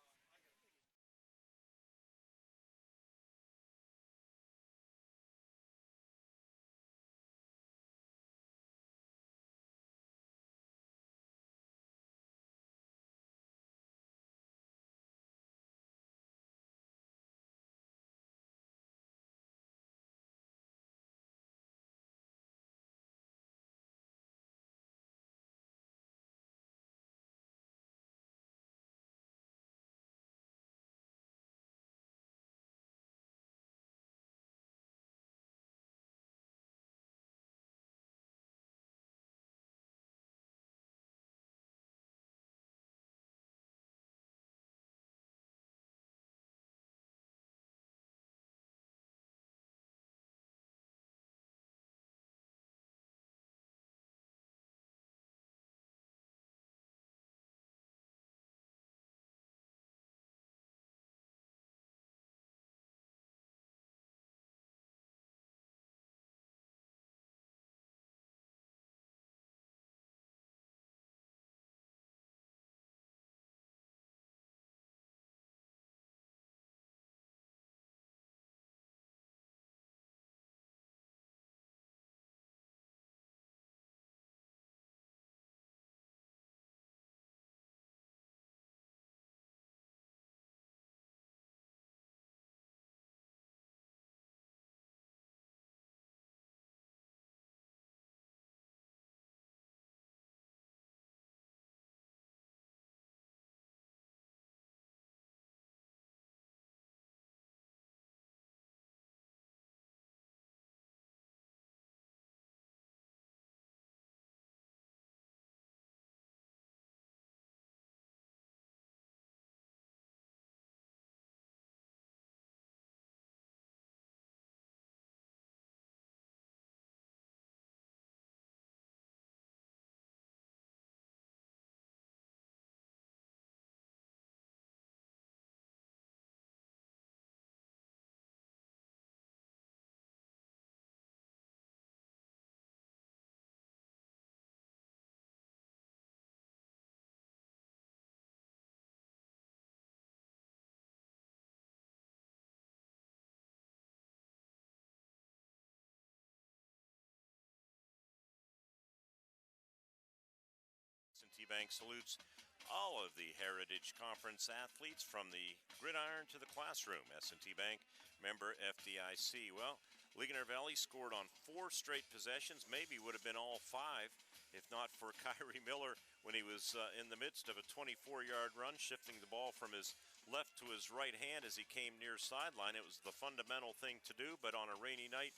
S&T Bank salutes all of the Heritage Conference athletes from the gridiron to the classroom. S&T Bank, member FDIC. Well, Ligonier Valley scored on 4 straight possessions, maybe would have been all 5 if not for Kyrie Miller when he was in the midst of a 24-yard run, shifting the ball from his left to his right hand as he came near sideline. It was the fundamental thing to do, but on a rainy night,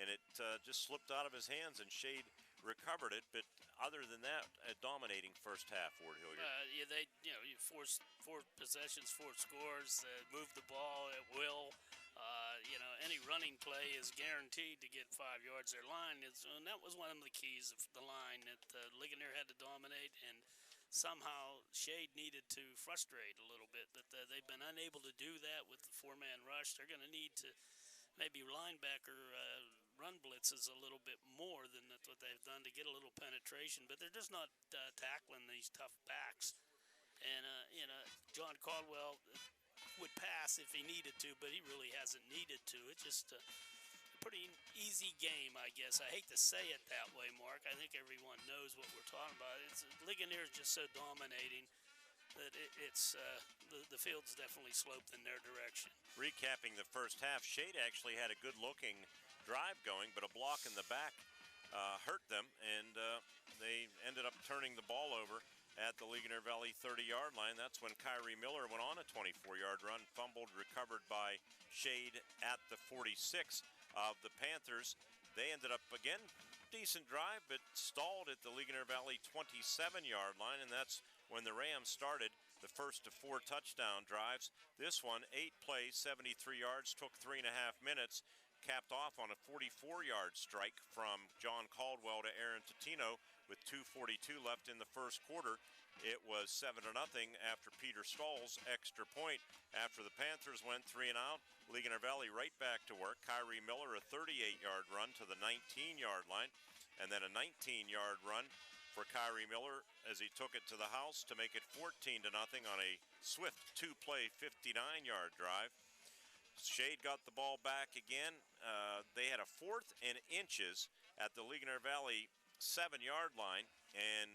and it just slipped out of his hands, and Shade recovered it. But other than that, a dominating first half, Ward Hilliard. Yeah, they, you force 4 possessions, 4 scores, move the ball at will. Any running play is guaranteed to get 5 yards. Their line is, and that was one of the keys of the line that Ligonier had to dominate, and somehow Shade needed to frustrate a little bit. That they've been unable to do that with the 4-man rush. They're going to need to maybe linebacker run blitzes a little bit more than that's what they've done to get a little penetration, but they're just not tackling these tough backs. And John Caldwell would pass if he needed to, but he really hasn't needed to. It's just a pretty easy game, I guess. I hate to say it that way, Mark. I think everyone knows what we're talking about. Ligonier is just so dominating that the field's definitely sloped in their direction. Recapping the first half, Shade actually had a good-looking drive going, but a block in the back hurt them, and they ended up turning the ball over at the Ligonier Valley 30-yard line. That's when Kyrie Miller went on a 24-yard run, fumbled, recovered by Shade at the 46 of the Panthers. They ended up, again, decent drive, but stalled at the Ligonier Valley 27-yard line, and that's when the Rams started the first of 4 touchdown drives. This one, 8 plays, 73 yards, took 3.5 minutes, capped off on a 44-yard strike from John Caldwell to Aaron Totino with 2:42 left in the first quarter. It was 7-0 after Peter Stahl's extra point. After the Panthers went 3 and out, Ligonier Valley right back to work. Kyrie Miller, a 38-yard run to the 19-yard line, and then a 19-yard run for Kyrie Miller as he took it to the house to make it 14-0 on a swift two-play 59-yard drive. Shade got the ball back again. They had a 4th and inches at the Ligonier Valley 7-yard line and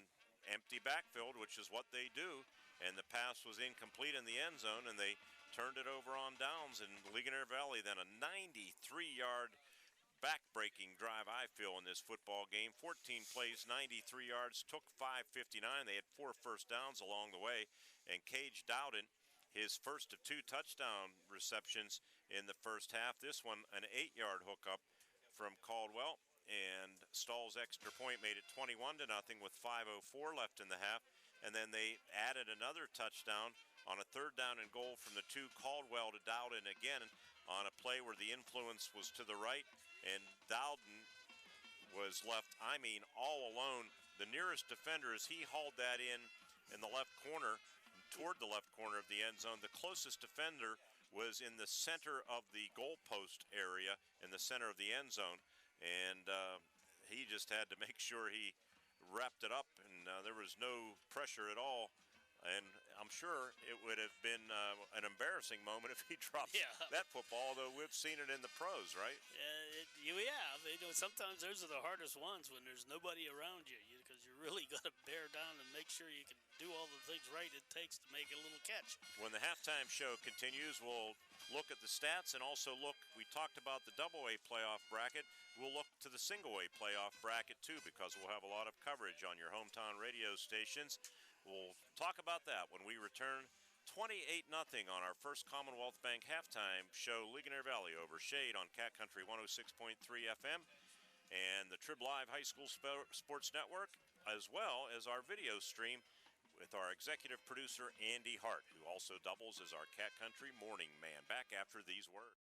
empty backfield, which is what they do. And the pass was incomplete in the end zone, and they turned it over on downs. And Ligonier Valley then a 93-yard back-breaking drive, I feel, in this football game. 14 plays, 93 yards, took 5:59. They had 4 first downs along the way. And Cage Dowden, his first of 2 touchdown receptions in the first half. This one, an 8-yard hookup from Caldwell. And Stahl's extra point made it 21-0 with 5:04 left in the half. And then they added another touchdown on a 3rd down and goal from the 2, Caldwell to Dowden again on a play where the influence was to the right. And Dowden was left, all alone. The nearest defender, as he hauled that in the left corner, toward the left corner of the end zone. The closest defender was in the center of the goalpost area, in the center of the end zone. And he just had to make sure he wrapped it up, and there was no pressure at all. And I'm sure it would have been an embarrassing moment if he dropped that football, although we've seen it in the pros, right? You have. Sometimes those are the hardest ones when there's nobody around you, because you really got to bear down and make sure you can do all the things right it takes to make a little catch. When the halftime show continues, we'll look at the stats and also we talked about the double-A playoff bracket. We'll look to the single-A playoff bracket, too, because we'll have a lot of coverage on your hometown radio stations. We'll talk about that when we return. 28-0 on our first Commonwealth Bank halftime show, Ligonier Valley over Shade on Cat Country 106.3 FM and the Trib Live High School Sports Network, as well as our video stream with our executive producer, Andy Hart, who also doubles as our Cat Country morning man. Back after these words.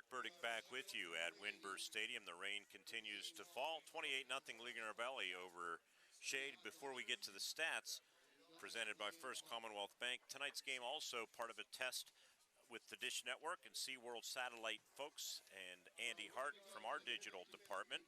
Mark Burdick back with you at Windburst Stadium. The rain continues to fall. 28-0 Ligonier Valley over Shade. Before we get to the stats, presented by First Commonwealth Bank. Tonight's game also part of a test with the Dish Network and SeaWorld Satellite folks and Andy Hart from our digital department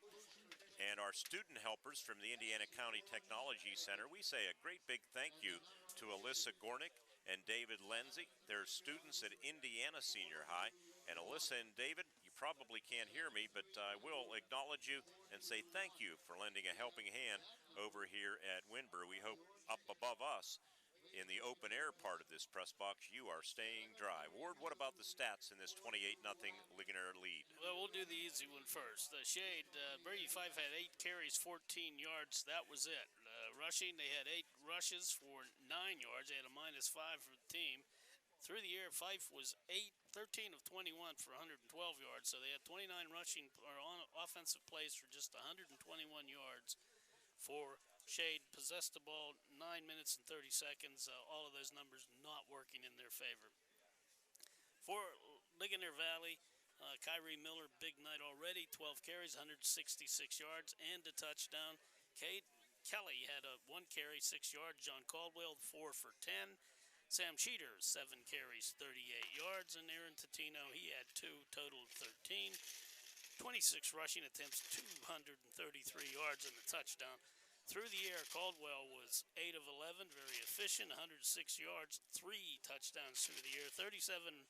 and our student helpers from the Indiana County Technology Center. We say a great big thank you to Alyssa Gornick and David Lenzi. They're students at Indiana Senior High. And Alyssa and David, you probably can't hear me, but I will acknowledge you and say thank you for lending a helping hand over here at Windburst. We hope up above us in the open air part of this press box, you are staying dry. Ward, what about the stats in this 28-0 Ligonier lead? Well, we'll do the easy one first. The Shade, Brady Fife had 8 carries, 14 yards. That was it. Rushing, they had 8 rushes for 9 yards. They had a -5 for the team. Through the air, Fife was 13 of 21 for 112 yards. So they had 29 rushing or on offensive plays for just 121 yards. For Shade, possessed the ball 9 minutes and 30 seconds. All of those numbers not working in their favor. For Ligonier Valley, Kyrie Miller, big night already. 12 carries, 166 yards, and a touchdown. Cade Kelly had a 1 carry, 6 yards. John Caldwell, 4 for 10. Sam Cheater, 7 carries, 38 yards. And Aaron Totino, he had 2, total of 13. 26 rushing attempts, 233 yards, and a touchdown. Through the air, Caldwell was 8 of 11, very efficient, 106 yards, 3 touchdowns through the air, 37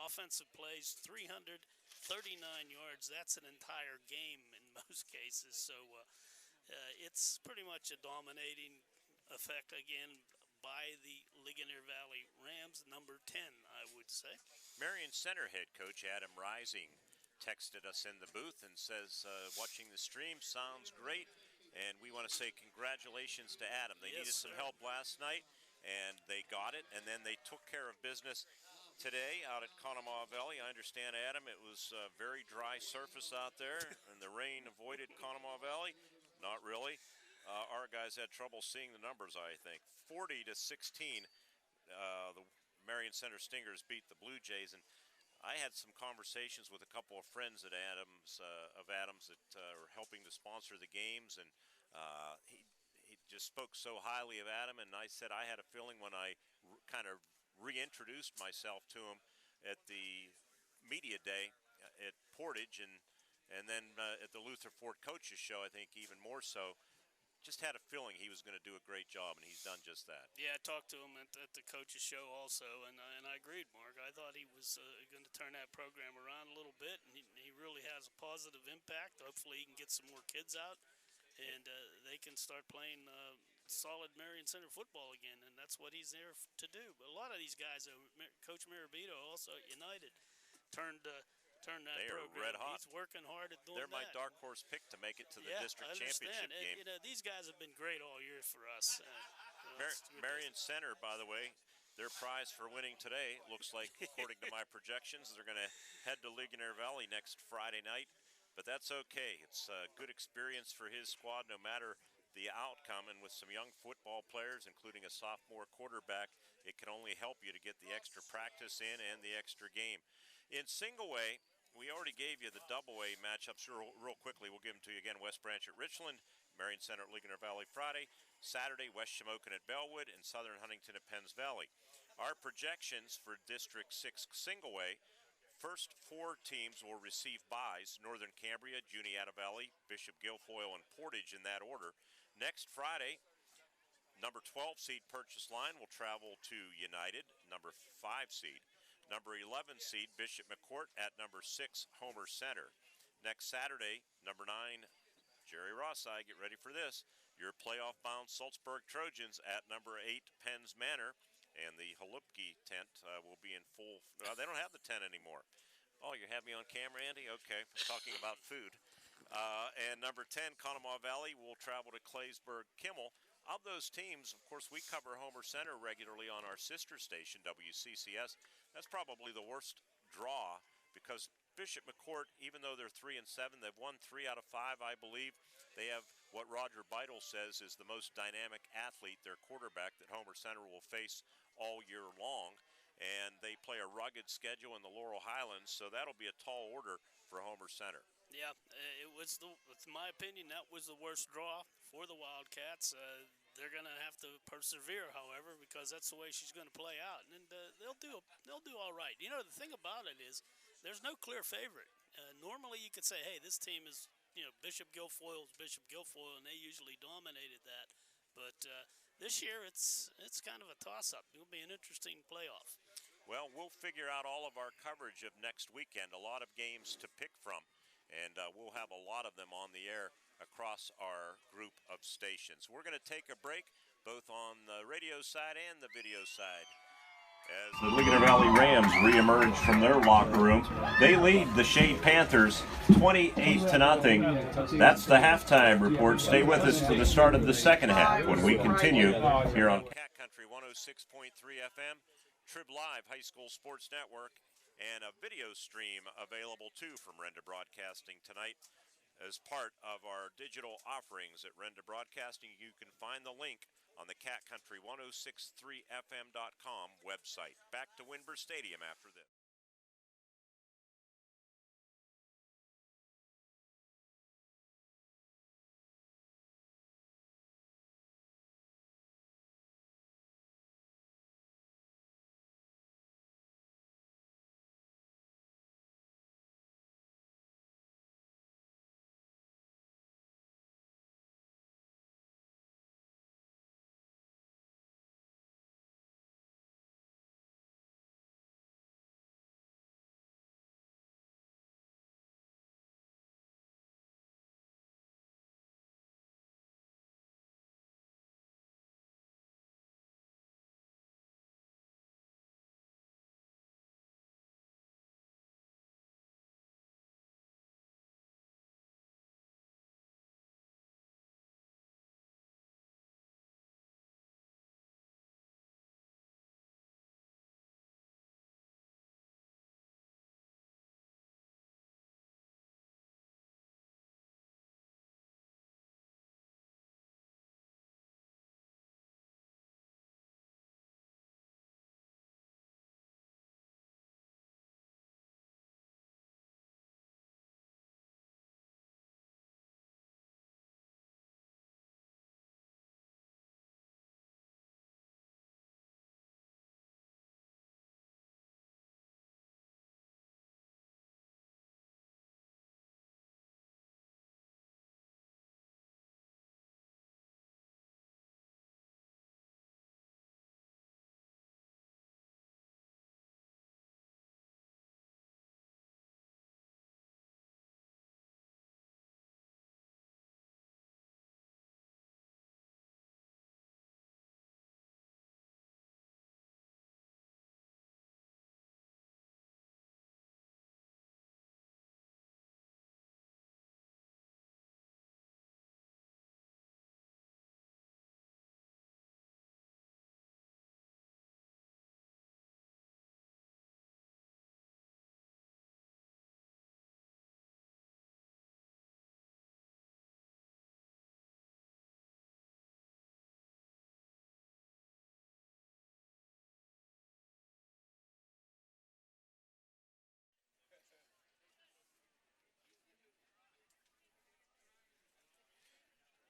offensive plays, 339 yards. That's an entire game in most cases. So it's pretty much a dominating effect again by the Ligonier Valley Rams, number 10, I would say. Marion Center head coach Adam Rising texted us in the booth and says, watching the stream sounds great, and we want to say congratulations to Adam. They needed some help last night, and they got it, and then they took care of business today out at Conemaugh Valley. I understand, Adam, it was a very dry surface out there, and the rain avoided Conemaugh Valley. Not really. Our guys had trouble seeing the numbers, I think. 40-16, the Marion Center Stingers beat the Blue Jays, and I had some conversations with a couple of friends at Adams that are helping to sponsor the games, and he just spoke so highly of Adam, and I said I had a feeling when I kind of reintroduced myself to him at the media day at Portage, and then at the Luther Ford Coaches Show, I think even more so. Just had a feeling he was going to do a great job, and he's done just that. Yeah, I talked to him at the coaches show also, and I agreed, Mark. I thought he was going to turn that program around a little bit, and he really has a positive impact. Hopefully he can get some more kids out, and they can start playing solid Marion Center football again, and that's what he's there to do. But a lot of these guys, Coach Marabito also at United, turned that they are program. red hot. He's working hard at doing They're that. my dark horse pick to make it to the district championship game. You know, these guys have been great all year for us. Marion Center, by the way, their prize for winning today looks like, according to my projections, they're going to head to Ligonier Valley next Friday night. But that's okay. It's a good experience for his squad, no matter the outcome. And with some young football players, including a sophomore quarterback, it can only help you to get the extra practice in and the extra game. In single A, we already gave you the double A matchups real quickly. We'll give them to you again. West Branch at Richland, Marion Center at Ligonier Valley Friday, Saturday, West Shamokin at Bellwood, and Southern Huntington at Penns Valley. Our projections for District 6 single A, first 4 teams will receive byes: Northern Cambria, Juniata Valley, Bishop Guilfoyle, and Portage in that order. Next Friday, number 12 seed Purchase Line will travel to United, number 5 seed. Number 11 seed Bishop McCourt at number 6 Homer Center. Next Saturday, number 9 Jerry Rossai, get ready for this, your playoff-bound Salzburg Trojans at number 8 Penns Manor, and the Holupke tent will be in full. They don't have the tent anymore. Oh, you have me on camera, Andy? Okay, I'm talking about food. And number 10 Conemaugh Valley will travel to Claysburg Kimmel. Of those teams, of course, we cover Homer Center regularly on our sister station, WCCS. That's probably the worst draw because Bishop McCourt, even though they're 3-7, they've won 3 out of 5, I believe. They have what Roger Beidel says is the most dynamic athlete, their quarterback, that Homer Center will face all year long. and they play a rugged schedule in the Laurel Highlands, so that'll be a tall order for Homer Center. Yeah, it was in my opinion, that was the worst draw for the Wildcats. They're going to have to persevere, however, because that's the way she's going to play out, and they'll do all right. You know, the thing about it is, there's no clear favorite. Normally, you could say, hey, this team is, Bishop Guilfoyle, and they usually dominated that. But this year, it's kind of a toss-up. It'll be an interesting playoff. Well, we'll figure out all of our coverage of next weekend. A lot of games to pick from, and we'll have a lot of them on the air across our group of stations. We're going to take a break, both on the radio side and the video side. As the Ligonier Valley Rams reemerge from their locker room, they lead the Shade Panthers 28-0. That's the halftime report. Stay with us to the start of the second half when we continue here on Cat Country 106.3 FM, Trib Live High School Sports Network, and a video stream available too from Renda Broadcasting tonight. As part of our digital offerings at Renda Broadcasting, you can find the link on the Cat Country 1063fm.com website. Back to Winburn Stadium after this.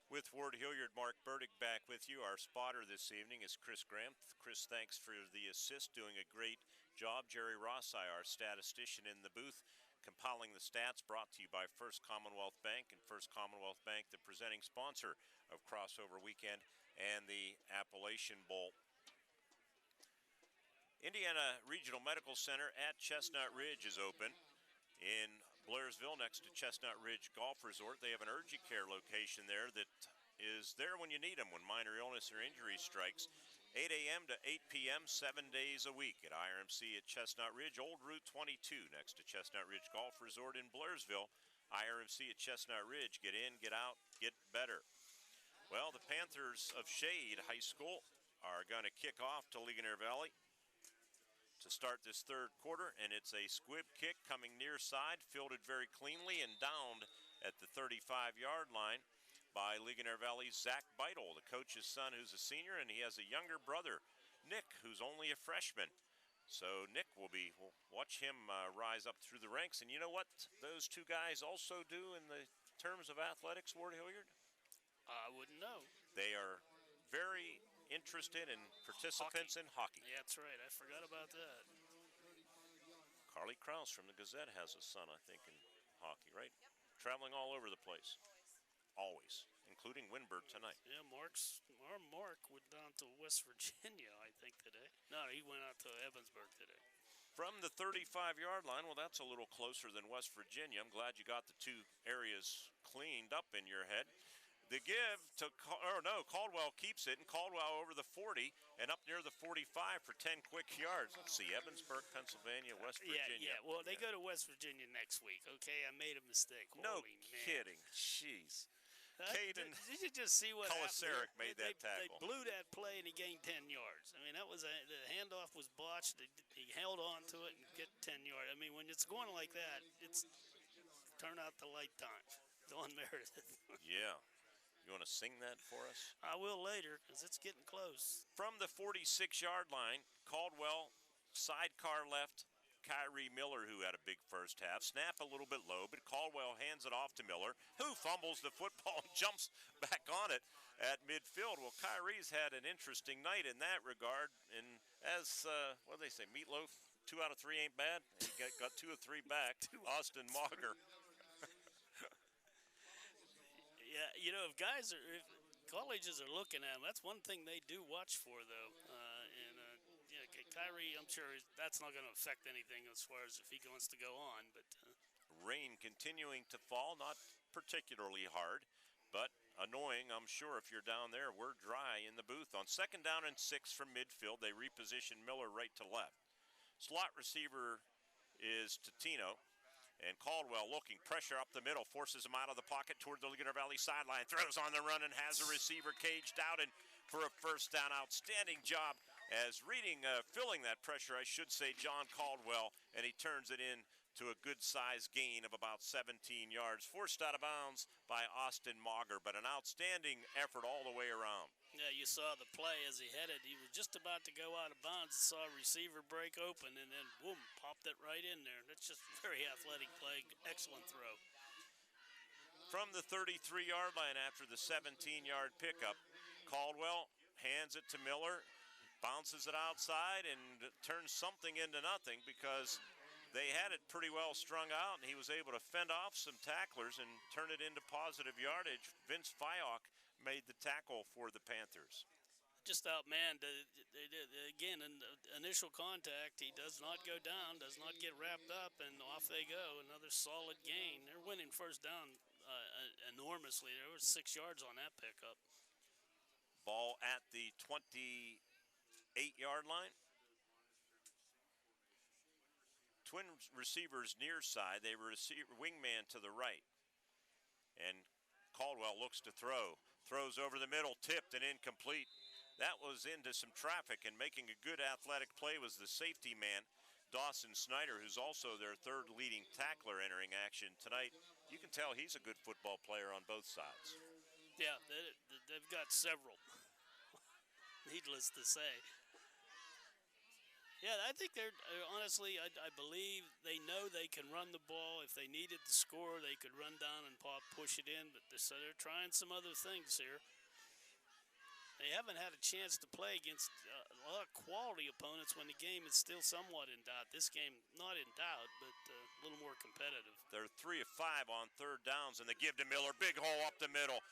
With Ward Hilliard, Mark Burdick back with you. Our spotter this evening is Chris Graham. Chris, thanks for the assist, doing a great job. Jerry Rossai, our statistician in the booth, compiling the stats, brought to you by First Commonwealth Bank. And First Commonwealth Bank, the presenting sponsor of Crossover Weekend and the Appalachian Bowl. Indiana Regional Medical Center at Chestnut Ridge is open in Blairsville next to Chestnut Ridge Golf Resort. They have an urgent care location there that is there when you need them, when minor illness or injury strikes. 8 a.m. to 8 p.m., 7 days a week at IRMC at Chestnut Ridge, Old Route 22 next to Chestnut Ridge Golf Resort in Blairsville. IRMC at Chestnut Ridge. Get in, get out, get better. Well, the Panthers of Shade High School are going to kick off to Ligonier Valley to start this third quarter, and it's a squib kick coming near side, fielded very cleanly and downed at the 35-yard line by Ligonier Valley's Zach Beidel, the coach's son, who's a senior, and he has a younger brother, Nick, who's only a freshman. So Nick we'll watch him rise up through the ranks. And you know what those two guys also do in the terms of athletics, Ward Hilliard? I wouldn't know. They are very interested in participants in hockey. Yeah, that's right. I forgot about that. Carly Krause from the Gazette has a son, I think, in hockey, right? Traveling all over the place. Always, including Winburg tonight. Yeah, our Mark went down to West Virginia, I think, today. No, he went out to Evansburg today. From the 35-yard line, well, that's a little closer than West Virginia. I'm glad you got the two areas cleaned up in your head. The give to, Caldwell keeps it, and Caldwell over the 40 and up near the 45 for 10 quick yards. Let's see, Evansburg, Pennsylvania, West Virginia. Yeah. Well, they go to West Virginia next week. Okay, I made a mistake. No Holy man. kidding. Jeez. Caden Did you just see what Kolasaric happened? made that tackle. They blew that play, and he gained 10 yards. I mean, the handoff was botched. He held on to it and get 10 yards. I mean, when it's going like that, it's turn out the light time. Dawn Meredith. Yeah. You want to sing that for us? I will later, because it's getting close. From the 46-yard line, Caldwell, sidecar left, Kyrie Miller, who had a big first half. Snap a little bit low, but Caldwell hands it off to Miller, who fumbles the football and jumps back on it at midfield. Well, Kyrie's had an interesting night in that regard. And as, what do they say, Meatloaf, 2 out of 3 ain't bad. He got 2 of 3 back. Austin Mauger. Yeah, you know, if colleges are looking at him, that's one thing they do watch for, though. Kyrie, I'm sure that's not going to affect anything as far as if he wants to go on. But rain continuing to fall, not particularly hard, but annoying, I'm sure, if you're down there. We're dry in the booth. On 2nd down and 6 from midfield, they reposition Miller right to left. Slot receiver is Totino. And Caldwell looking, pressure up the middle, forces him out of the pocket toward the Ligonier Valley sideline, throws on the run and has a receiver caged out and for a first down. Outstanding job as filling that pressure, I should say, John Caldwell, and he turns it in to a good-sized gain of about 17 yards. Forced out of bounds by Austin Mauger, but an outstanding effort all the way around. Yeah, you saw the play as he headed. He was just about to go out of bounds and saw a receiver break open and then, boom, popped it right in there. That's just very athletic play. Excellent throw. From the 33-yard line after the 17-yard pickup, Caldwell hands it to Miller, bounces it outside, and turns something into nothing because they had it pretty well strung out, and he was able to fend off some tacklers and turn it into positive yardage. Vince Fyock made the tackle for the Panthers. Just outmanned. Again, in the initial contact, he does not go down, does not get wrapped up, and off they go. Another solid gain. They're winning first down enormously. There was 6 yards on that pickup. Ball at the 28-yard line. Twin receivers near side. They receive wingman to the right. And Caldwell looks to throw. Throws over the middle, tipped and incomplete. That was into some traffic, and making a good athletic play was the safety man, Dawson Snyder, who's also their 3rd leading tackler entering action tonight. You can tell he's a good football player on both sides. Yeah, they've got several, needless to say. Yeah, I think they're, honestly, I believe they know they can run the ball. If they needed to score, they could run down and push it in, but they're trying some other things here. They haven't had a chance to play against a lot of quality opponents when the game is still somewhat in doubt. This game, not in doubt, but a little more competitive. They're 3 of 5 on 3rd downs, and they give to Miller. Big hole up the middle.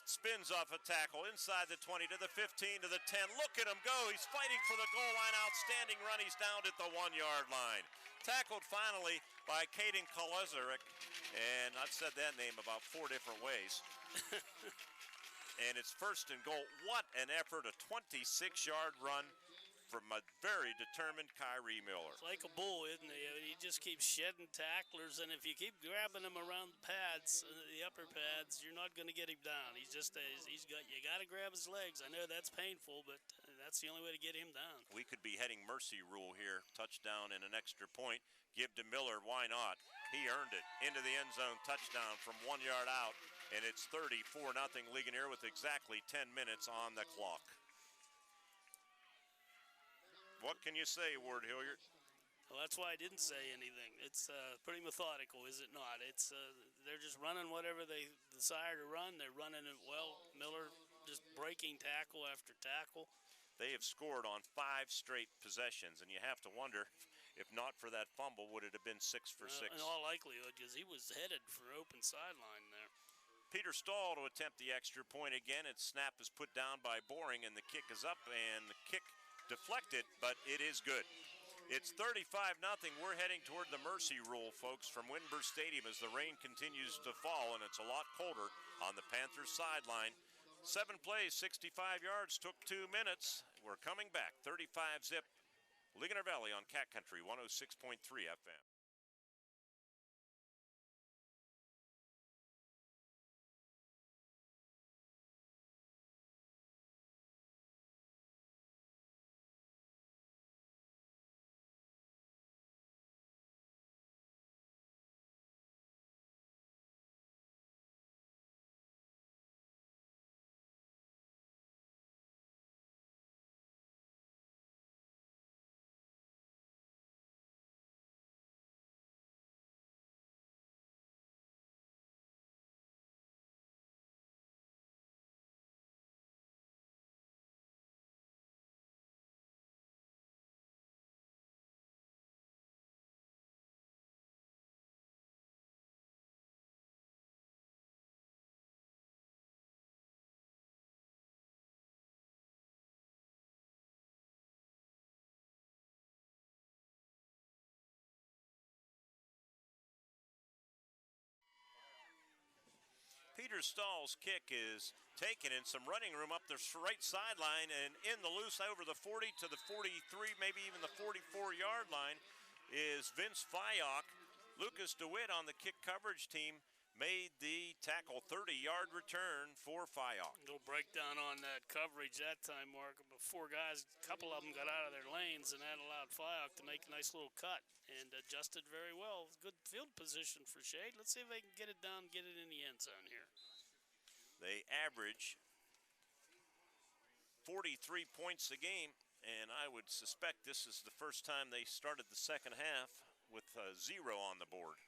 Spins off a tackle inside the 20 to the 15 to the 10. Look at him go. He's fighting for the goal line. Outstanding run. He's down at the 1-yard line. Tackled finally by Caden Kolasaric. And I've said that name about 4 different ways. And it's 1st and goal. What an effort. A 26-yard run from a very determined Kyrie Miller. It's like a bull, isn't he? He just keeps shedding tacklers, and if you keep grabbing him around the pads, the upper pads, you're not going to get him down. You got to grab his legs. I know that's painful, but that's the only way to get him down. We could be heading mercy rule here. Touchdown and an extra point. Give to Miller. Why not? He earned it. Into the end zone. Touchdown from 1 yard out. And it's 34-0 Ligonier with exactly 10 minutes on the clock. What can you say, Ward Hilliard? Well, that's why I didn't say anything. It's pretty methodical, is it not? It's they're just running whatever they desire to run. They're running it well. Miller just breaking tackle after tackle. They have scored on 5 straight possessions, and you have to wonder, if not for that fumble, would it have been 6 for 6? In all likelihood, because he was headed for open sideline there. Peter Stahl to attempt the extra point again. Its snap is put down by Boring, and the kick is up, and the kick deflected, but it is good. It's 35-0. We're heading toward the mercy rule, folks, from Winburn Stadium as the rain continues to fall, and it's a lot colder on the Panthers sideline. 7 plays, 65 yards, took 2 minutes. We're coming back, 35-zip. Ligonier Valley on Cat Country, 106.3 FM. Peter Stahl's kick is taken in some running room up the right sideline and in the loose over the 40 to the 43, maybe even the 44-yard line is Vince Fyock. Lucas DeWitt on the kick coverage team made the tackle, 30-yard return for Fyock. Little breakdown on that coverage that time, Mark. But 4 guys, a couple of them got out of their lanes, and that allowed Fyock to make a nice little cut and adjusted very well. Good field position for Shade. Let's see if they can get it down, get it in the end zone here. They average 43 points a game, and I would suspect this is the first time they started the second half with 0 on the board.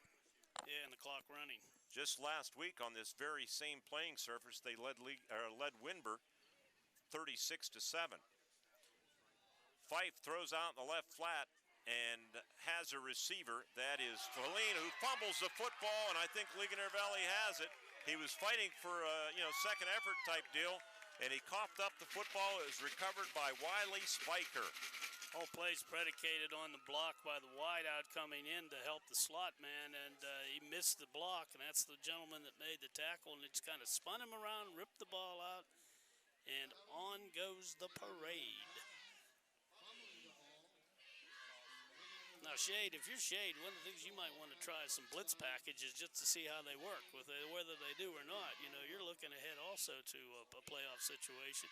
Yeah, and the clock running. Just last week on this very same playing surface, they led Winburn 36-7. Fife throws out in the left flat and has a receiver. That is Feline, who fumbles the football, and I think Ligonier Valley has it. He was fighting for a second effort type deal, and he coughed up the football. It was recovered by Wiley Spiker. Whole play's predicated on the block by the wideout coming in to help the slot man, and he missed the block, and that's the gentleman that made the tackle, and it's kind of spun him around, ripped the ball out, and on goes the parade. Now, Shade, if you're Shade, one of the things you might want to try is some blitz packages just to see how they work, whether they do or not. You're looking ahead also to a playoff situation.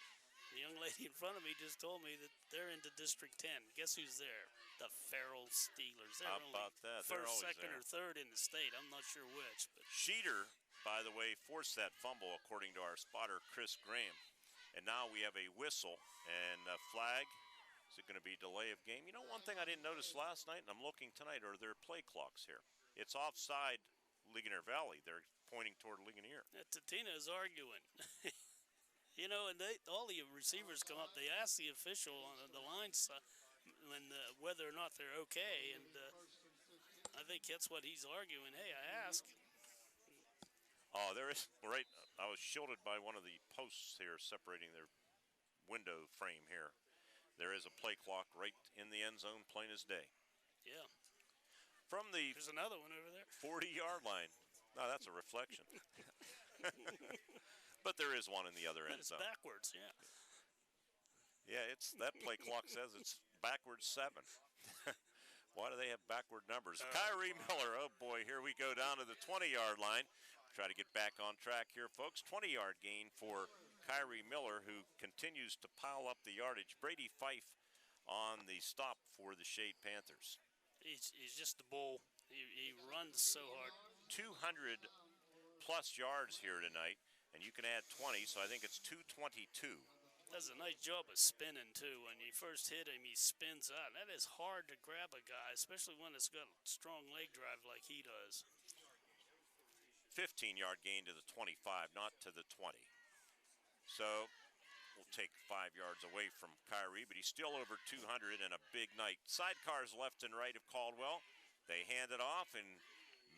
The young lady in front of me just told me that they're into District 10. Guess who's there? The Farrell Steelers. They're How about that? First, second, or third in the state. I'm not sure which. But Sheeter, by the way, forced that fumble according to our spotter, Chris Graham. And now we have a whistle and a flag. Is it going to be delay of game? One thing I didn't notice last night, and I'm looking tonight, are there play clocks here? It's offside Ligonier Valley. They're pointing toward Ligonier. Tatina is arguing. And all the receivers come up. They ask the official on the line side whether or not they're okay, and I think that's what he's arguing. Hey, I ask. Oh, there is, right. I was shielded by one of the posts here separating their window frame here. There is a play clock right in the end zone, plain as day. Yeah. There's another one over there. 40-yard line. No, that's a reflection. But there is one in the other end zone. It's backwards, yeah. Yeah, that play clock says it's backwards 7. Why do they have backward numbers? Kyrie Miller, oh boy, here we go down to the 20-yard line. Try to get back on track here, folks. 20-yard gain for Kyrie Miller, who continues to pile up the yardage. Brady Fife on the stop for the Shade Panthers. He's just a bull. He runs so hard. 200-plus yards here tonight, and you can add 20, so I think it's 222 Does a nice job of spinning, too. When you first hit him, he spins out. That is hard to grab a guy, especially when it's got a strong leg drive like he does. 15-yard gain to the 25, not to the 20. So we'll take 5 yards away from Kyrie, but he's still over 200 and a big night. Sidecars left and right of Caldwell. They hand it off, and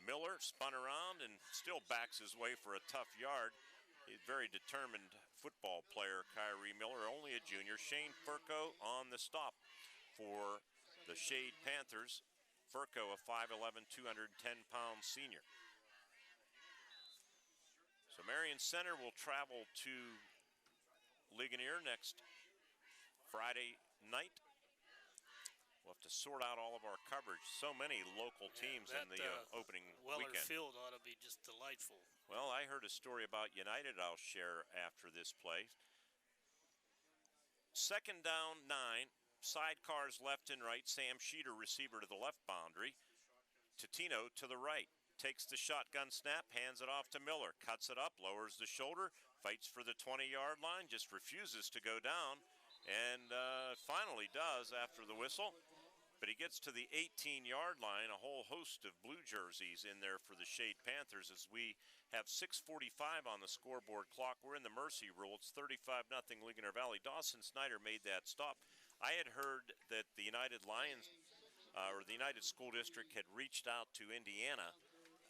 Miller spun around and still backs his way for a tough yard. He's a very determined football player, Kyrie Miller, only a junior. Shane Furco on the stop for the Shade Panthers. Furco, a 5'11", 210-pound senior. So Marion Center will travel to Ligonier next Friday night. We'll have to sort out all of our coverage. So many local teams in the opening Weller weekend. Field ought to be just delightful. Well, I heard a story about United I'll share after this play. Second down, 9. Sidecars left and right. Sam Sheeter, receiver to the left boundary. Tino to the right. Takes the shotgun snap, hands it off to Miller. Cuts it up, lowers the shoulder, fights for the 20-yard line, just refuses to go down. And finally does after the whistle. But he gets to the 18-yard line, a whole host of blue jerseys in there for the Shade Panthers as we have 6:45 on the scoreboard clock. We're in the mercy rule. It's 35-0 Ligonier Valley. Dawson Snyder made that stop. I had heard that the United Lions, or the United School District, had reached out to Indiana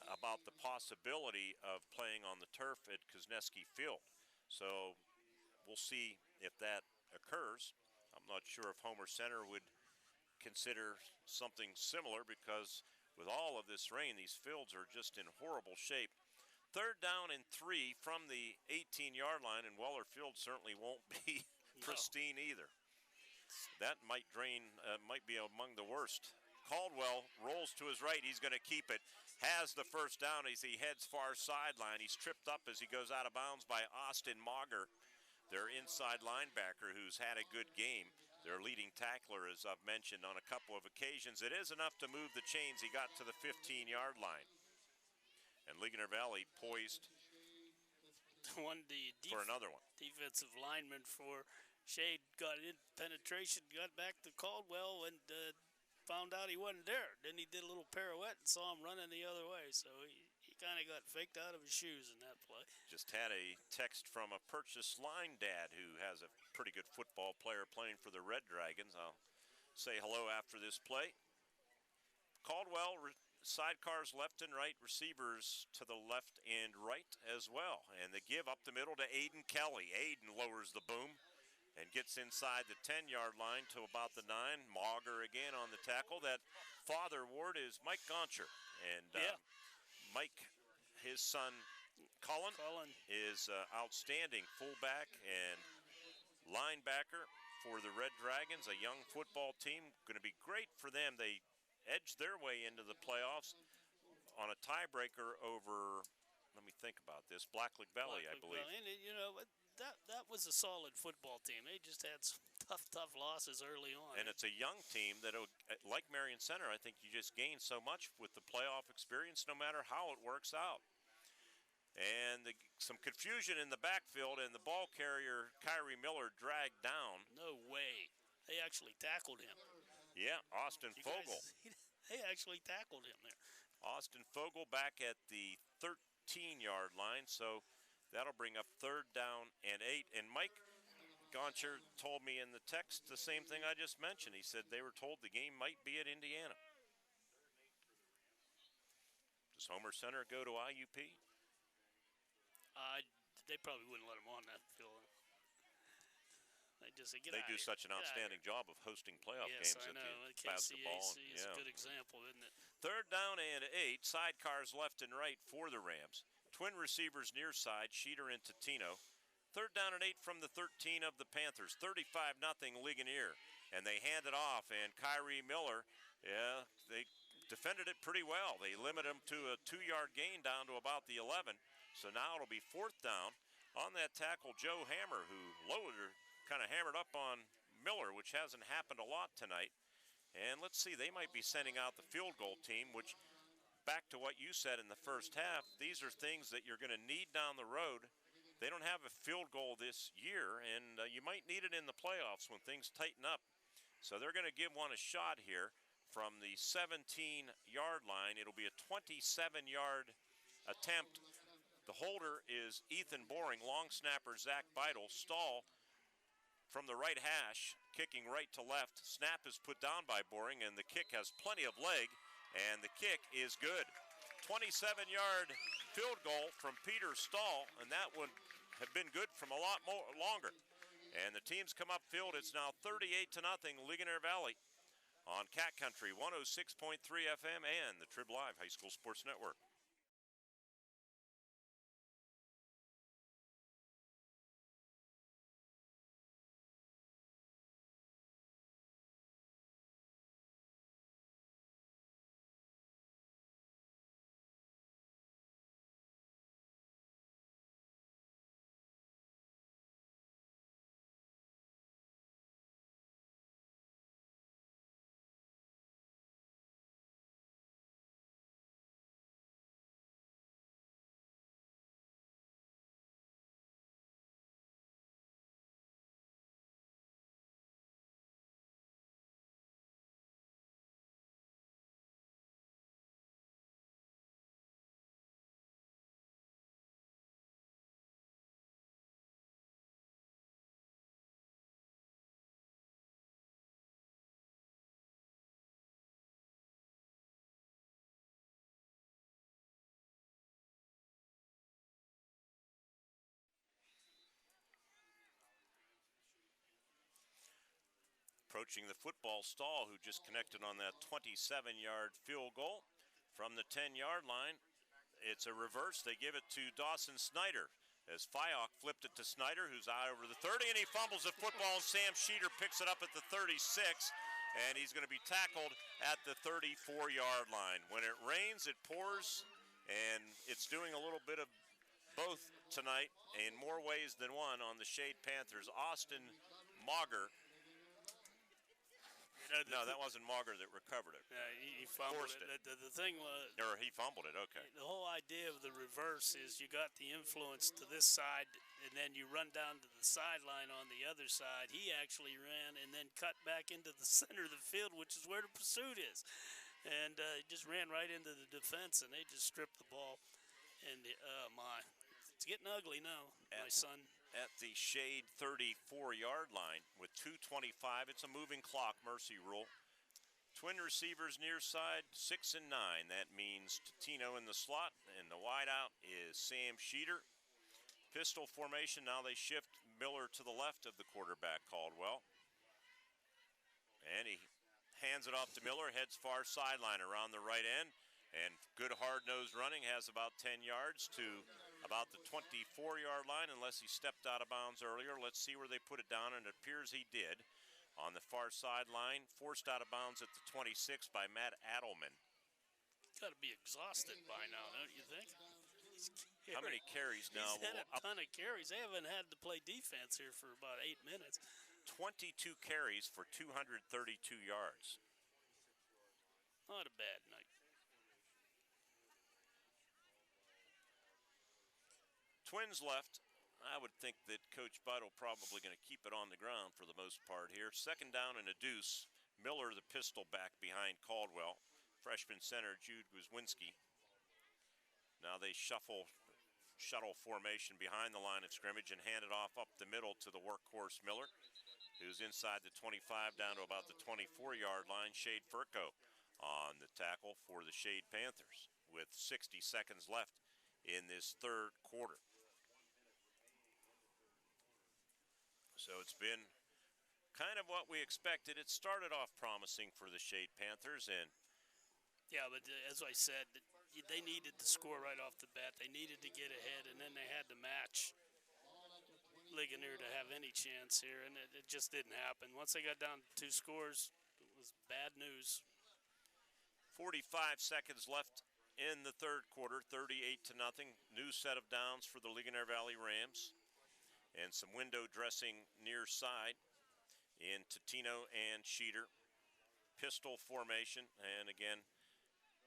about the possibility of playing on the turf at Kuznetsky Field. So we'll see if that occurs. I'm not sure if Homer Center would consider something similar because with all of this rain, these fields are just in horrible shape. Third down and 3 from the 18-yard line, and Weller Field certainly won't be pristine either. That might might be among the worst. Caldwell rolls to his right. He's going to keep it. Has the first down as he heads far sideline. He's tripped up as he goes out of bounds by Austin Mauger, their inside linebacker, who's had a good game. Their leading tackler, as I've mentioned on a couple of occasions. It is enough to move the chains. He got to the 15-yard line. And Ligonier Valley poised for another one. Defensive lineman for Shade got in penetration, got back to Caldwell, and found out he wasn't there. Then he did a little pirouette and saw him running the other way. So he kind of got faked out of his shoes in that play. Just had a text from a Purchase Line dad who has a pretty good football player playing for the Red Dragons. I'll say hello after this play. Caldwell, sidecars left and right, receivers to the left and right as well. And the give up the middle to Aiden Kelly. Aiden lowers the boom and gets inside the 10-yard line to about the 9. Mauger again on the tackle. That father Ward is Mike Goncher. And Mike, his son, Cullen is outstanding fullback and linebacker for the Red Dragons, a young football team. Going to be great for them. They edged their way into the playoffs on a tiebreaker over, let me think about this, Blacklick Valley, I believe. And, you know, that was a solid football team. They just had some tough losses early on. And it's a young team that, like Marion Center, I think you just gain so much with the playoff experience no matter how it works out. And some confusion in the backfield, and the ball carrier, Kyrie Miller, dragged down. No way. They actually tackled him. Yeah, Austin Fogel. They actually tackled him there. Austin Fogel back at the 13-yard line, so that'll bring up third down and 8. And Mike Goncher told me in the text the same thing I just mentioned. He said they were told the game might be at Indiana. Does Homer Center go to IUP? They probably wouldn't let him on that field. They just say, they do such an outstanding job of hosting playoff games at the basketball. Is a good example, isn't it? Third down and 8. Sidecars left and right for the Rams. Twin receivers near side, Sheeter and Tino. Third down and 8 from the 13 of the Panthers. 35-0 Ligonier. And they hand it off, and Kyrie Miller, they defended it pretty well. They limit him to a 2-yard gain down to about the 11. So now it'll be fourth down. On that tackle, Joe Hammer, who kind of hammered up on Miller, which hasn't happened a lot tonight. And let's see, they might be sending out the field goal team, which, back to what you said in the first half, these are things that you're going to need down the road they don't have a field goal this year, and you might need it in the playoffs when things tighten up. So they're going to give one a shot here from the 17-yard line. It'll be a 27-yard attempt. The holder is Ethan Boring, long snapper Zach Beidel. Stahl from the right hash, kicking right to left. Snap is put down by Boring, and the kick has plenty of leg, and the kick is good. 27-yard field goal from Peter Stahl, and that would have been good from a lot more longer. And the teams come upfield. It's now 38-0, Ligonier Valley on Cat Country 106.3 FM and the Trib Live High School Sports Network. Approaching the football, Stahl, who just connected on that 27-yard field goal from the 10-yard line. It's a reverse. They give it to Dawson Snyder as Fyock flipped it to Snyder, who's out over the 30, and he fumbles the football, and Sam Sheeter picks it up at the 36, and he's going to be tackled at the 34-yard line. When it rains, it pours, and it's doing a little bit of both tonight in more ways than one on the Shade Panthers. Austin Mauger. No, that wasn't Mauger that recovered it. He fumbled it. The thing was... Or he fumbled it, okay. The whole idea of the reverse is you got the influence to this side, and then you run down to the sideline on the other side. He actually ran and then cut back into the center of the field, which is where the pursuit is. And just ran right into the defense, and they just stripped the ball. And, it's getting ugly now, my son. At the Shade 34-yard line with 2:25. It's a moving clock, mercy rule. Twin receivers near side, 6 and 9. That means Tino in the slot, and the wideout is Sam Sheeter. Pistol formation, now they shift Miller to the left of the quarterback, Caldwell. And he hands it off to Miller, heads far sideline around the right end. And good hard-nosed running, has about 10 yards to about the 24-yard line, unless he stepped out of bounds earlier. Let's see where they put it down, and it appears he did. On the far sideline, forced out of bounds at the 26 by Matt Adelman. Got to be exhausted by now, don't you think? How many carries now? He's had a ton of carries. They haven't had to play defense here for about 8 minutes. 22 carries for 232 yards. Not a bad night. Twins left. I would think that Coach Beidel probably going to keep it on the ground for the most part here. Second down and a deuce. Miller, the pistol back behind Caldwell. Freshman center Jude Guzwinski. Now they shuttle formation behind the line of scrimmage and hand it off up the middle to the workhorse Miller, who's inside the 25 down to about the 24-yard line. Shade Furco on the tackle for the Shade Panthers with 60 seconds left in this third quarter. So it's been kind of what we expected. It started off promising for the Shade Panthers, and yeah, but as I said, they needed to score right off the bat. They needed to get ahead, and then they had to match Ligonier to have any chance here, and it just didn't happen. Once they got down to 2 scores, it was bad news. 45 seconds left in the third quarter, 38-0. New set of downs for the Ligonier Valley Rams. And some window dressing near side in Tino and Sheeter. Pistol formation, and again,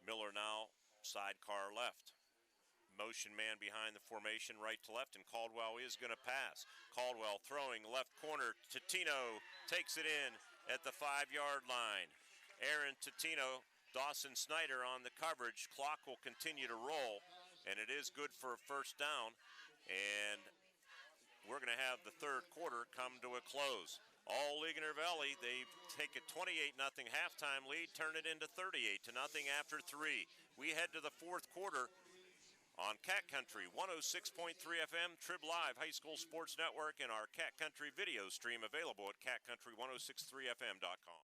Miller now sidecar left. motion man behind the formation, right to left, and Caldwell is going to pass. Caldwell throwing left corner. Totino takes it in at the 5-yard line. Aaron Totino, Dawson Snyder on the coverage. Clock will continue to roll, and it is good for a first down. And we're going to have the third quarter come to a close. All Ligonier Valley, they take a 28-0 halftime lead, turn it into 38-0 after 3. We head to the fourth quarter on Cat Country 106.3 FM, Trib Live High School Sports Network, and our Cat Country video stream available at catcountry1063fm.com.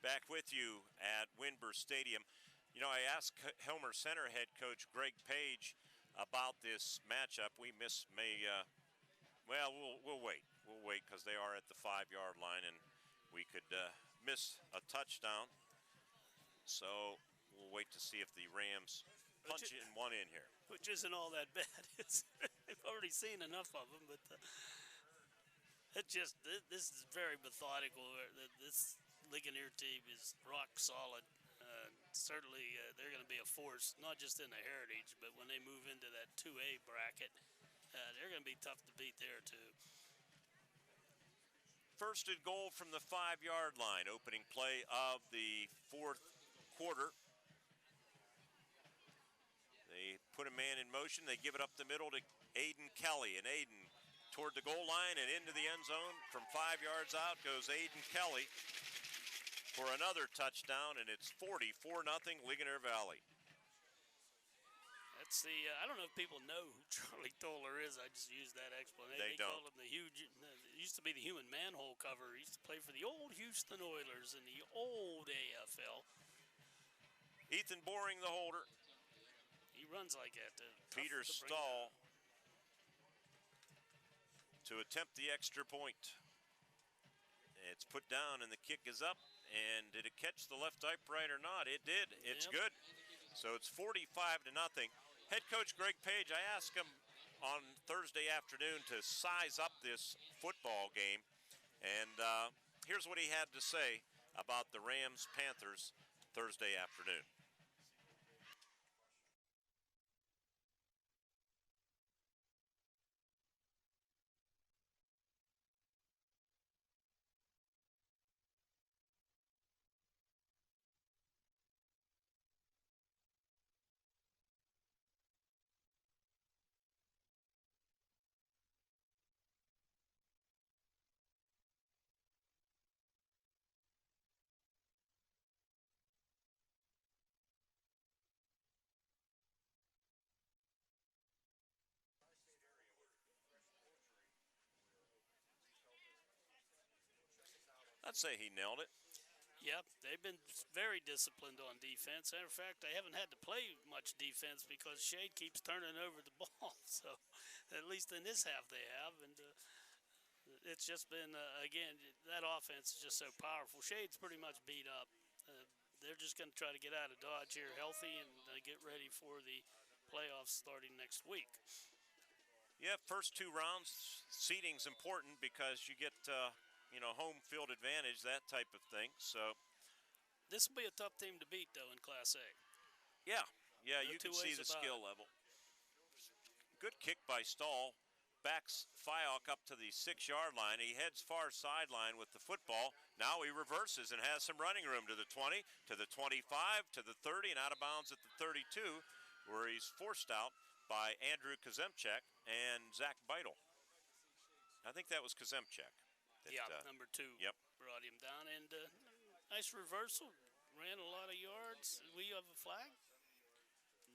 Back with you at Winburn Stadium. You know, I asked Helmer Center head coach Greg Page about this matchup. We'll wait. We'll wait because they are at the 5-yard line, and we could miss a touchdown. So we'll wait to see if the Rams punch in one in here. Which isn't all that bad. I've already seen enough of them, but this is very methodical. This Ligonier team is rock solid. Certainly, they're going to be a force, not just in the Heritage, but when they move into that 2A bracket, they're going to be tough to beat there, too. First and goal from the 5-yard line, opening play of the fourth quarter. They put a man in motion. They give it up the middle to Aiden Kelly, and Aiden toward the goal line and into the end zone. From 5 yards out goes Aiden Kelly for another touchdown, and it's 44-0 Ligonier Valley. That's I don't know if people know who Charlie Toller is. I just used that explanation. They don't. Called him it used to be the human manhole cover. He used to play for the old Houston Oilers in the old AFL. Ethan Boring, the holder. He runs like that. Peter Stahl to attempt the extra point. It's put down, and the kick is up. And did it catch the left upright or not? It did. It's good. So it's 45-0. Head coach Greg Page, I asked him on Thursday afternoon to size up this football game. And here's what he had to say about the Rams-Panthers Thursday afternoon. I'd say he nailed it. Yep, they've been very disciplined on defense. Matter of fact, they haven't had to play much defense because Shade keeps turning over the ball. So at least in this half they have. And it's just been, again, that offense is just so powerful. Shade's pretty much beat up. They're just going to try to get out of Dodge here healthy and get ready for the playoffs starting next week. Yeah, first 2 rounds, seeding's important because you get home field advantage, that type of thing. So this will be a tough team to beat, though, in Class A. Yeah, No you can see the skill level. Good kick by Stahl. backs Fialk up to the 6-yard line. He heads far sideline with the football. Now he reverses and has some running room to the 20, to the 25, to the 30, and out of bounds at the 32, where he's forced out by Andrew Kazemchek and Zach Beidel. I think that was Kazemchek. Number 2. Yep. Brought him down, and nice reversal. Ran a lot of yards. We have a flag?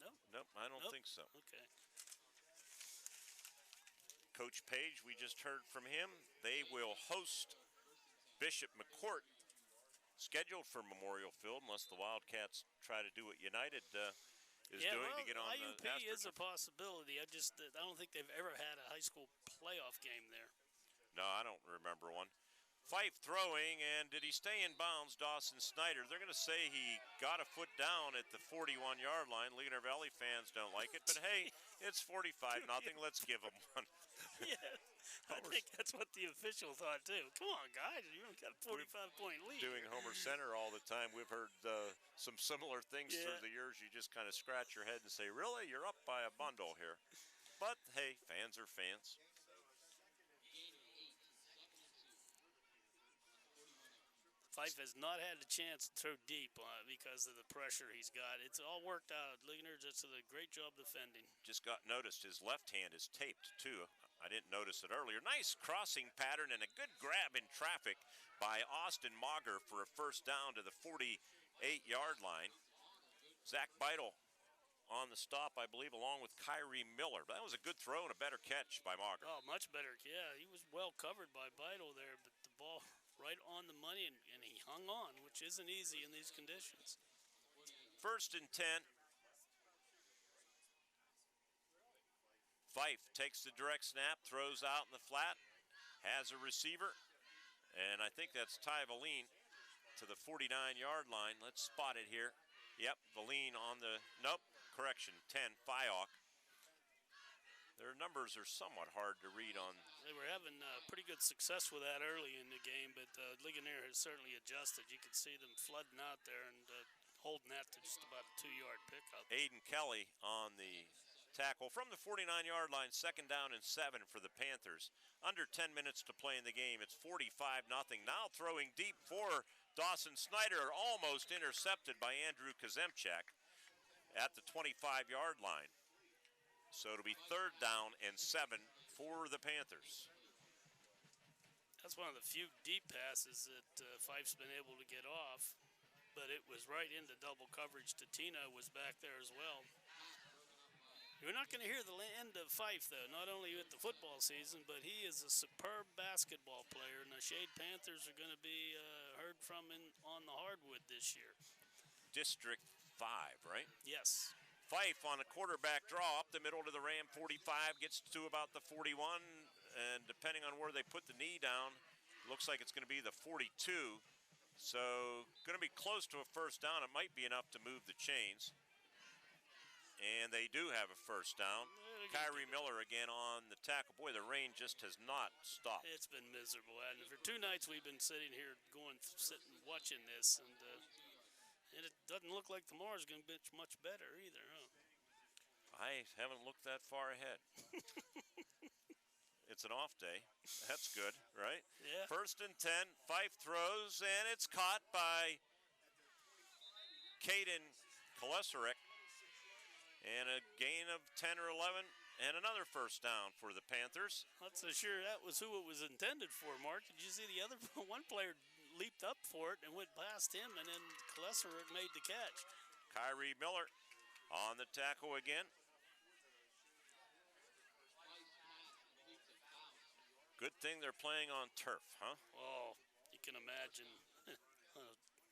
No? Nope, I don't think so. Okay. Coach Page, we just heard from him. They will host Bishop McCourt, scheduled for Memorial Field, unless the Wildcats try to do what United is doing to get on IUP the is a possibility. I don't think they've ever had a high school playoff game there. No, I don't remember one. Fife throwing, and did he stay in bounds, Dawson Snyder? They're going to say he got a foot down at the 41-yard line. Ligonier Valley fans don't like it, but hey, it's 45-0. Let's give them one. Yeah, I think that's what the official thought, too. Come on, guys, you got a 45-point lead. Doing Homer Center all the time. We've heard some similar things through the years. You just kind of scratch your head and say, really? You're up by a bundle here. But, hey, fans are fans. Fife has not had a chance to throw deep because of the pressure he's got. It's all worked out. Ligonier just did a great job defending. Just got noticed his left hand is taped, too. I didn't notice it earlier. Nice crossing pattern and a good grab in traffic by Austin Mauger for a first down to the 48-yard line. Zach Beidel on the stop, I believe, along with Kyrie Miller. That was a good throw and a better catch by Mauger. Oh, much better. Yeah, he was well covered by Beidel there, but the ball right on the money, and he hung on, which isn't easy in these conditions. 1st and 10. Fife takes the direct snap, throws out in the flat, has a receiver, and I think that's Ty Valine to the 49-yard line. Let's spot it here. Yep, Valine on the, nope, correction, 10, Fialk. Their numbers are somewhat hard to read on. They were having pretty good success with that early in the game, but Ligonier has certainly adjusted. You can see them flooding out there and holding that to just about a 2-yard pickup. Aiden Kelly on the tackle from the 49-yard line, 2nd down and 7 for the Panthers. Under 10 minutes to play in the game. It's 45-0. Now throwing deep for Dawson Snyder, almost intercepted by Andrew Kazemchek at the 25-yard line. So it'll be 3rd down and 7 for the Panthers. That's one of the few deep passes that Fife's been able to get off, but it was right into double coverage. Tatina was back there as well. You're not going to hear the end of Fife, though, not only with the football season, but he is a superb basketball player, and the Shade Panthers are going to be heard from on the hardwood this year. District 5, right? Yes. Fife on a quarterback draw up the middle to the Ram 45, gets to about the 41, and depending on where they put the knee down, looks like it's going to be the 42. So going to be close to a first down. It might be enough to move the chains. And they do have a first down. Kyrie Miller again on the tackle. Boy, the rain just has not stopped. It's been miserable. And for 2 nights we've been sitting here sitting watching this, and it doesn't look like tomorrow's going to be much better either, huh? I haven't looked that far ahead. It's an off day. That's good, right? Yeah. 1st and 10. Fife throws, and it's caught by Caden Kolesarek. And a gain of 10 or 11, and another first down for the Panthers. Not so sure that was who it was intended for, Mark. Did you see the other one player leaped up for it and went past him, and then Kolesarek made the catch. Kyrie Miller on the tackle again. Good thing they're playing on turf, huh? Oh, you can imagine.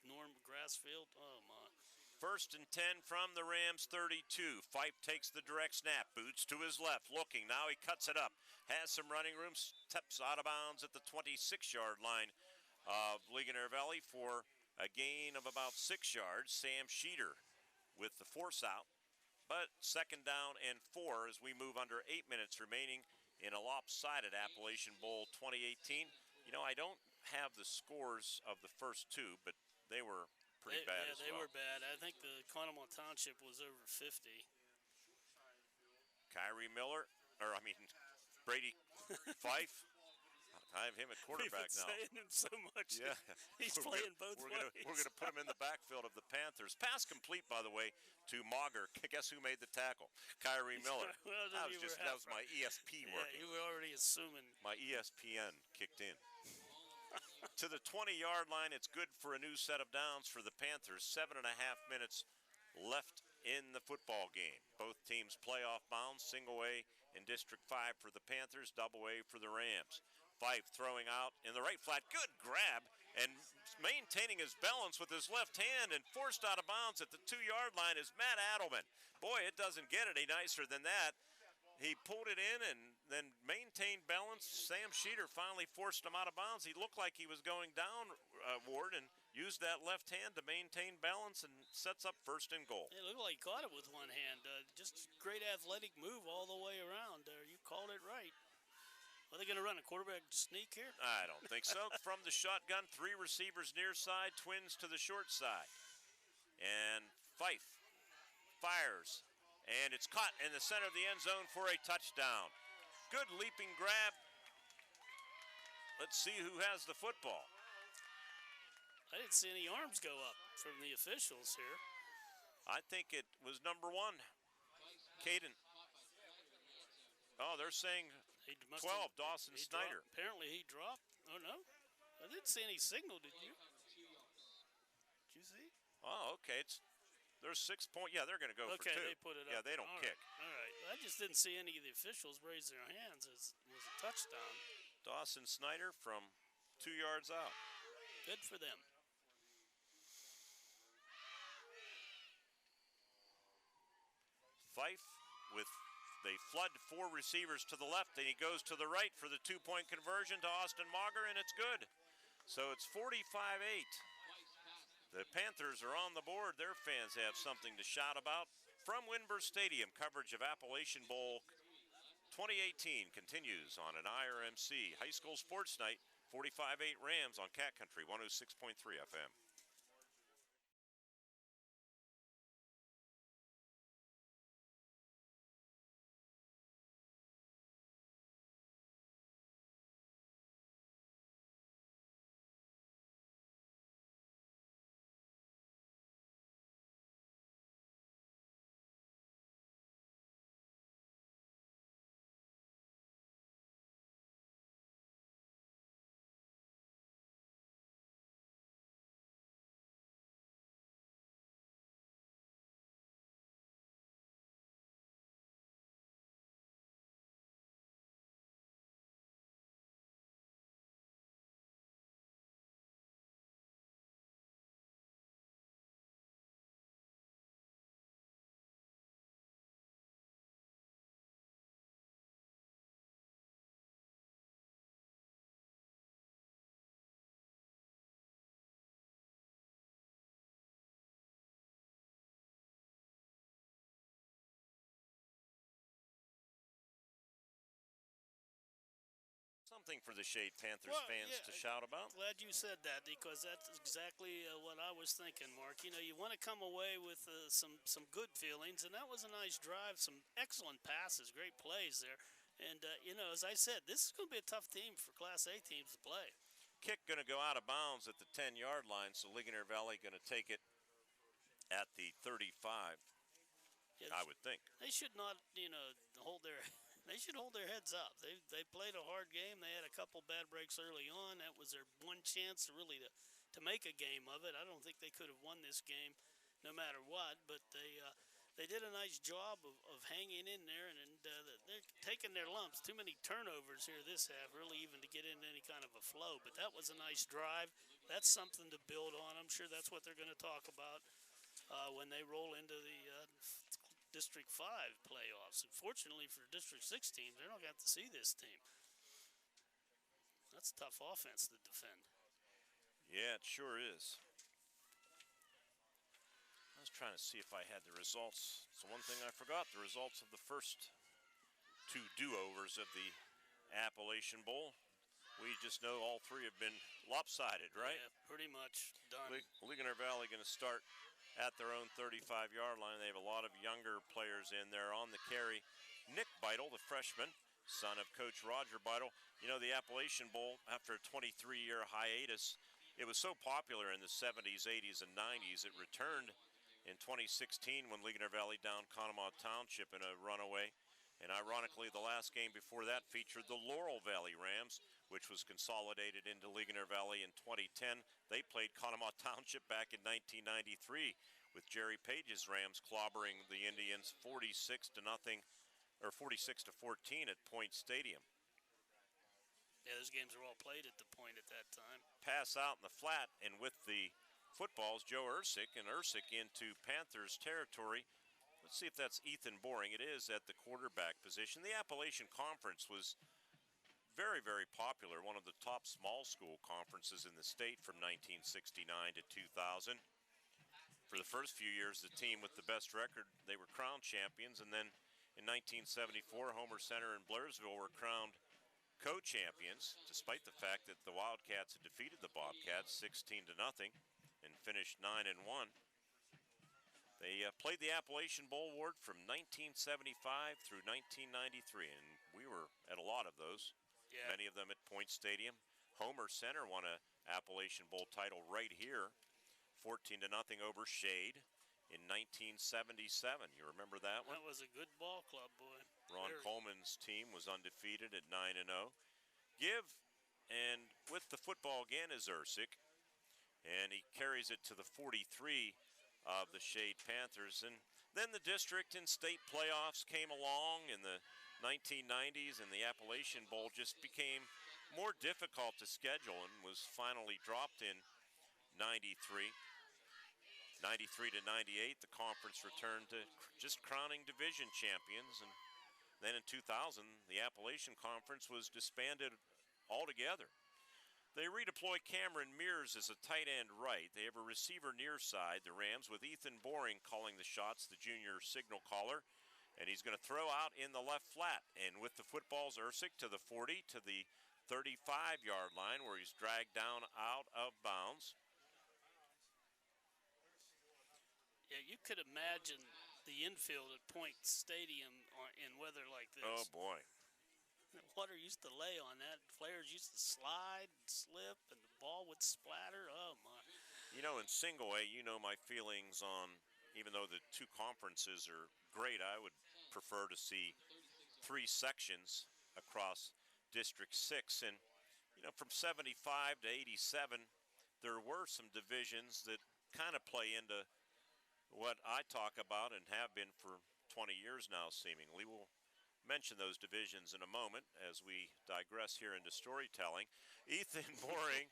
Norm grass field, oh my. 1st and 10 from the Rams 32. Fife takes the direct snap, boots to his left, looking. Now he cuts it up, has some running room, steps out of bounds at the 26-yard line of Ligonier Valley for a gain of about 6 yards. Sam Sheeter with the force out, but 2nd down and 4 as we move under 8 minutes remaining in a lopsided Appalachian Bowl 2018. You know, I don't have the scores of the first 2, but they were pretty bad as well. They were bad. I think the Conemaugh Township was over 50. Brady Fife. I have him at quarterback We've been now. saying him so much. Yeah, He's playing both ways. We're gonna put him in the backfield of the Panthers. Pass complete, by the way, to Mauger. Guess who made the tackle? Kyrie Miller. Well, that was my ESP yeah, working. you were already assuming. My ESPN kicked in. To the 20-yard line, it's good for a new set of downs for the Panthers. 7.5 minutes left in the football game. Both teams playoff bound. Single A in District 5 for the Panthers, double A for the Rams. Fife throwing out in the right flat. Good grab and maintaining his balance with his left hand and forced out of bounds at the 2-yard line is Matt Adelman. Boy, it doesn't get any nicer than that. He pulled it in and then maintained balance. Sam Sheeter finally forced him out of bounds. He looked like he was going downward and used that left hand to maintain balance and sets up 1st and goal. It looked like he caught it with one hand. Just great athletic move all the way around. You called it right. Are they going to run a quarterback sneak here? I don't think so. From the shotgun, 3 receivers near side, twins to the short side. And Fife fires. And it's caught in the center of the end zone for a touchdown. Good leaping grab. Let's see who has the football. I didn't see any arms go up from the officials here. I think it was number 1, Caden. Oh, they're saying 12, Dawson Snyder. Apparently he dropped. Oh, no. I didn't see any signal, did you? Did you see? Oh, okay. There's 6 points. Yeah, they're going to go for 2. Okay, they put it up. Yeah, they don't All kick. Right. All right. I just didn't see any of the officials raise their hands as it was a touchdown. Dawson Snyder from 2 yards out. Good for them. Fife they flood 4 receivers to the left, and he goes to the right for the 2-point conversion to Austin Mauger, and it's good. So it's 45-8. The Panthers are on the board. Their fans have something to shout about. From Winburn Stadium, coverage of Appalachian Bowl 2018 continues on an IRMC High School Sports Night. 45-8 Rams on Cat Country 106.3 FM. Something for the Shade Panthers fans to shout about. Glad you said that, because that's exactly what I was thinking, Mark. You know, you want to come away with some good feelings, and that was a nice drive, some excellent passes, great plays there. And, you know, as I said, this is going to be a tough team for Class A teams to play. Kick going to go out of bounds at the 10-yard line, so Ligonier Valley going to take it at the 35, I would think. They should not, you know, hold their they should hold their heads up. They played a hard game. They had a couple bad breaks early on. That was their one chance to really to make a game of it. I don't think they could have won this game no matter what, but they did a nice job of hanging in there, and they're taking their lumps. Too many turnovers here this half, really, even to get into any kind of a flow. But that was a nice drive. That's something to build on. I'm sure that's what they're going to talk about when they roll into the District 5 playoffs. Unfortunately for District 6 teams, they're not going to have to see this team. That's a tough offense to defend. Yeah, it sure is. I was trying to see if I had the results. It's the one thing I forgot, the results of the first 2 do-overs of the Appalachian Bowl. We just know all 3 have been lopsided, right? Yeah, pretty much done. Ligonier Valley going to start at their own 35-yard line. They have a lot of younger players in there on the carry. Nick Beidel, the freshman, son of Coach Roger Beidle. You know, the Appalachian Bowl, after a 23-year hiatus, it was so popular in the 70s, 80s, and 90s. It returned in 2016 when Ligonier Valley downed Conemaugh Township in a runaway. And ironically, the last game before that featured the Laurel Valley Rams, which was consolidated into Ligonier Valley in 2010. They played Conemaugh Township back in 1993 with Jerry Page's Rams clobbering the Indians 46-0 or 46-14 at Point Stadium. Yeah, those games were all played at the Point at that time. Pass out in the flat, and with the footballs, Joe Ursick, and Ursick into Panthers territory. Let's see if that's Ethan Boring. It is at the quarterback position. The Appalachian Conference was very, very popular, one of the top small school conferences in the state from 1969 to 2000. For the first few years, the team with the best record, they were crowned champions, and then in 1974, Homer Center and Blairsville were crowned co-champions, despite the fact that the Wildcats had defeated the Bobcats 16-0 and finished 9-1. They played the Appalachian Bowl Award from 1975 through 1993, and we were at a lot of those, many of them at Point Stadium. Homer Center won a Appalachian Bowl title right here, 14-0 over Shade in 1977. You remember that one? That was a good ball club, boy. Ron Coleman's team was undefeated at 9-0. Give, and with the football again is Ursick, and he carries it to the 43 of the Shade Panthers. And then the district and state playoffs came along in the 1990s, and the Appalachian Bowl just became more difficult to schedule and was finally dropped in 93. 93 to 98, the conference returned to just crowning division champions, and then in 2000, the Appalachian Conference was disbanded altogether. They redeploy Cameron Mears as a tight end right. They have a receiver near side, the Rams, with Ethan Boring calling the shots, the junior signal caller. And he's going to throw out in the left flat. And with the footballs, Ursick to the 40, to the 35-yard line, where he's dragged down out of bounds. Yeah, you could imagine the infield at Point Stadium in weather like this. Oh, boy. The water used to lay on that. Players used to slide and slip, and the ball would splatter. Oh, my. You know, in single A, you know my feelings on, even though the two conferences are great, I would prefer to see 3 sections across District 6. And, you know, from 75 to 87, there were some divisions that kind of play into what I talk about and have been for 20 years now, seemingly. We'll mention those divisions in a moment as we digress here into storytelling. Ethan Boring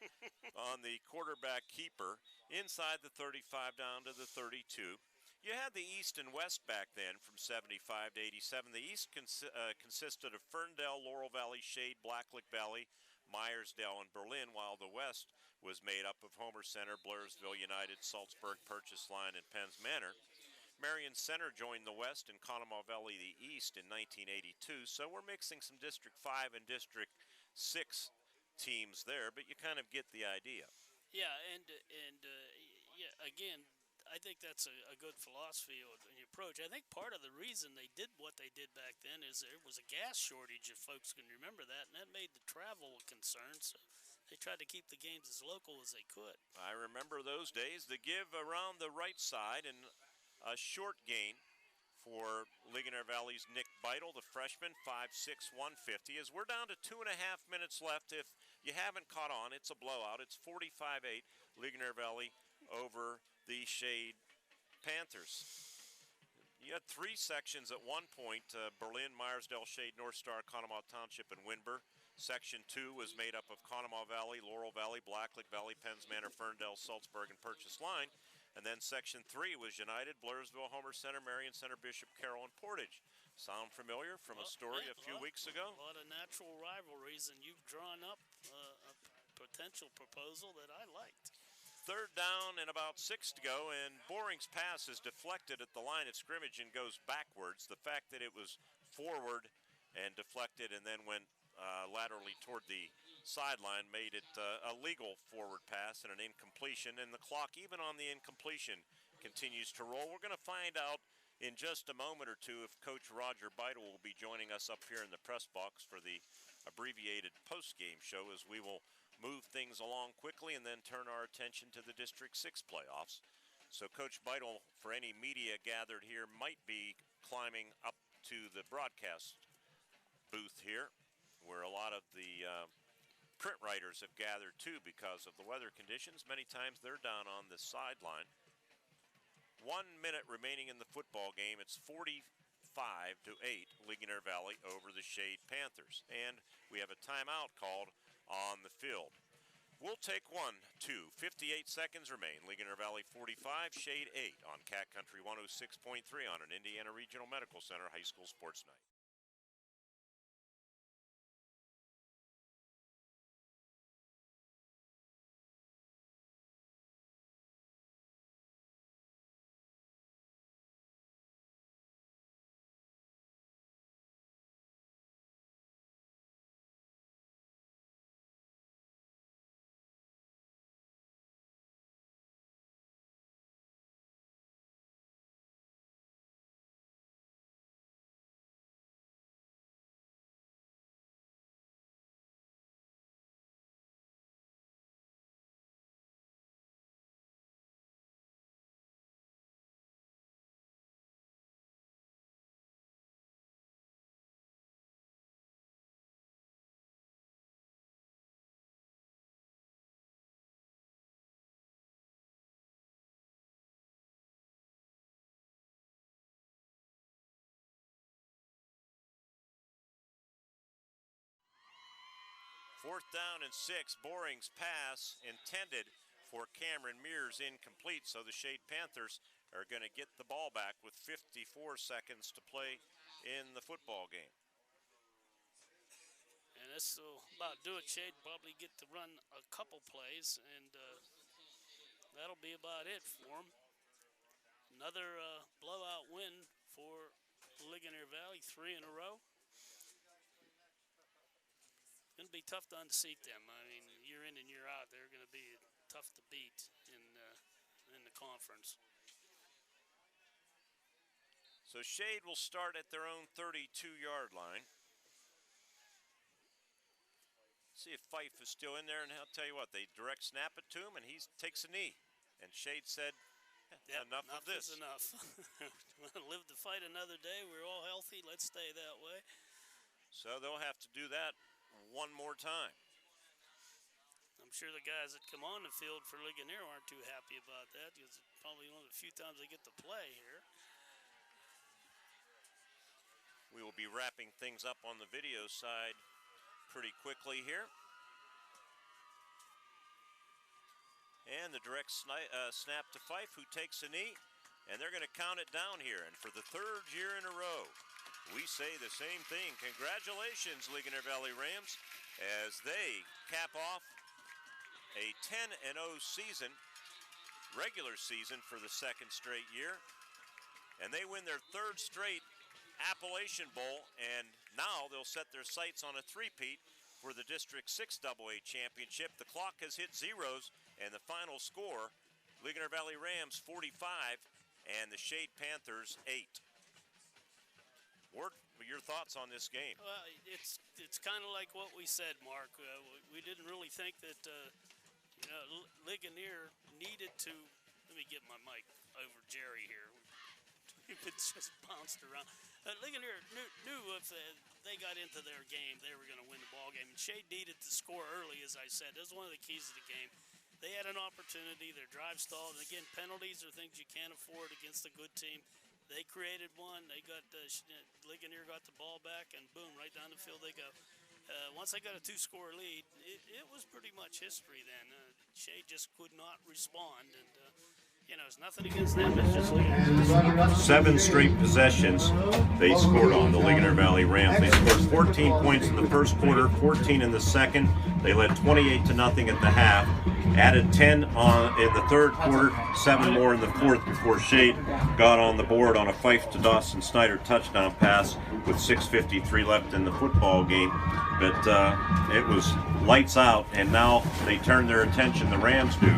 on the quarterback keeper inside the 35 down to the 32. You had the East and West back then from 75 to 87. The East consisted of Ferndale, Laurel Valley, Shade, Blacklick Valley, Myersdale, and Berlin, while the West was made up of Homer Center, Blairsville United, Salzburg, Purchase Line, and Penns Manor. Marion Center joined the West and Conemaugh Valley the East in 1982, so we're mixing some District 5 and District 6 teams there, but you kind of get the idea. Yeah, and yeah, again, I think that's a good philosophy or approach. I think part of the reason they did what they did back then is there was a gas shortage, if folks can remember that, and that made the travel a concern, so they tried to keep the games as local as they could. I remember those days. The give around the right side, and a short gain for Ligonier Valley's Nick Beidle, the freshman, 5'6", 150. As we're down to 2.5 minutes left, if you haven't caught on, it's a blowout. It's 45-8, Ligonier Valley over the Shade Panthers. You had 3 sections at one point, Berlin, Myersdale, Shade, North Star, Conemaugh Township, and Winburn. Section 2 was made up of Conemaugh Valley, Laurel Valley, Blacklick Valley, Penns Manor, Ferndale, Salzburg, and Purchase Line. And then Section 3 was United, Blairsville, Homer Center, Marion Center, Bishop Carroll, and Portage. Sound familiar from a story a few weeks ago? A lot of natural rivalries, and you've drawn up a potential proposal that I liked. 3rd down and about 6 to go, and Boring's pass is deflected at the line of scrimmage and goes backwards. The fact that it was forward and deflected and then went laterally toward the sideline made it a legal forward pass and an incompletion, and the clock, even on the incompletion, continues to roll. We're going to find out in just a moment or two if Coach Roger Beidel will be joining us up here in the press box for the abbreviated post-game show, as we will move things along quickly and then turn our attention to the District 6 playoffs. So Coach Beidel, for any media gathered here, might be climbing up to the broadcast booth here, where a lot of the print writers have gathered too because of the weather conditions. Many times they're down on the sideline. 1 minute remaining in the football game. It's 45-8, Ligonier Valley over the Shade Panthers. And we have a timeout called on the field. We'll take 1-2. 58 seconds remain. Ligonier Valley 45, Shade 8 on Cat Country 106.3 on an Indiana Regional Medical Center High School Sports Night. Fourth down and 6. Boring's pass intended for Cameron Mears incomplete. So the Shade Panthers are going to get the ball back with 54 seconds to play in the football game. And this will about do it. Shade probably get to run a couple plays, and that'll be about it for them. Another blowout win for Ligonier Valley, 3 in a row. Going to be tough to unseat them. I mean, year in and year out, they're going to be tough to beat in the conference. So Shade will start at their own 32-yard line. See if Fife is still in there, and I'll tell you what, they direct snap it to him, and he takes a knee. And Shade said, enough of this. Is enough. Live to fight another day. We're all healthy. Let's stay that way. So they'll have to do that one more time. I'm sure the guys that come on the field for Ligonier aren't too happy about that, because it's probably one of the few times they get to play here. We will be wrapping things up on the video side pretty quickly here. And the direct snap to Fife, who takes a knee, and they're going to count it down here. And for the 3rd year in a row, we say the same thing. Congratulations, Ligonier Valley Rams, as they cap off a 10-0 season, regular season, for the 2nd straight year. And they win their 3rd straight Appalachian Bowl, and now they'll set their sights on a three-peat for the District 6 AA Championship. The clock has hit zeros, and the final score, Ligonier Valley Rams 45 and the Shade Panthers 8. Ward, your thoughts on this game? Well, it's kind of like what we said, Mark. We didn't really think that Ligonier needed to. Let me get my mic over Jerry here. It's just bounced around. Ligonier knew if they got into their game, they were going to win the ball game. And Shade needed to score early, as I said. That's one of the keys of the game. They had an opportunity. Their drive stalled. And again, penalties are things you can't afford against a good team. They created one. They got Ligonier got the ball back, and boom, right down the field they go. Once they got a 2-score lead, it was pretty much history then. Shade just could not respond, and it's nothing against them. It's just Ligonier. 7 straight possessions they scored on the Ligonier Valley Rams. They scored 14 points in the first quarter, 14 in the second, They led 28-0 at the half, added 10 in the third quarter, 7 more in the fourth before Shade got on the board on a Fife to Dawson Snyder touchdown pass with 6:53 left in the football game. But it was lights out, and now they turn their attention, the Rams do,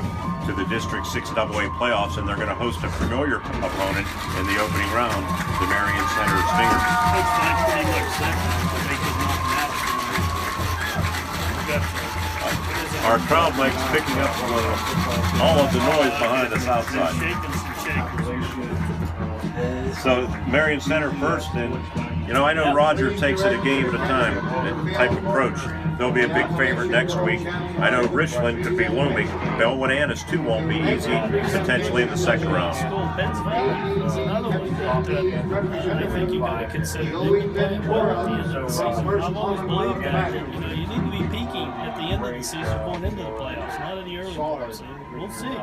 to the District 6 AA playoffs, and they're going to host a familiar opponent in the opening round, the Marion Center Stingers. Our crowd mic's picking up all of the noise behind us outside. So Marion Center first, and you know, I know Roger takes it a game at a time, that type of approach. They'll be a big favorite next week. I know Richland could be looming. Bellwood Annis too won't be easy, potentially in the second round. Pennsylvania is another one that I think you got to consider. They've been playing well at the end of the season. I've always believed that. You know, you need to be peaking at the end of the season going into the playoffs, not in the early part. So we'll see.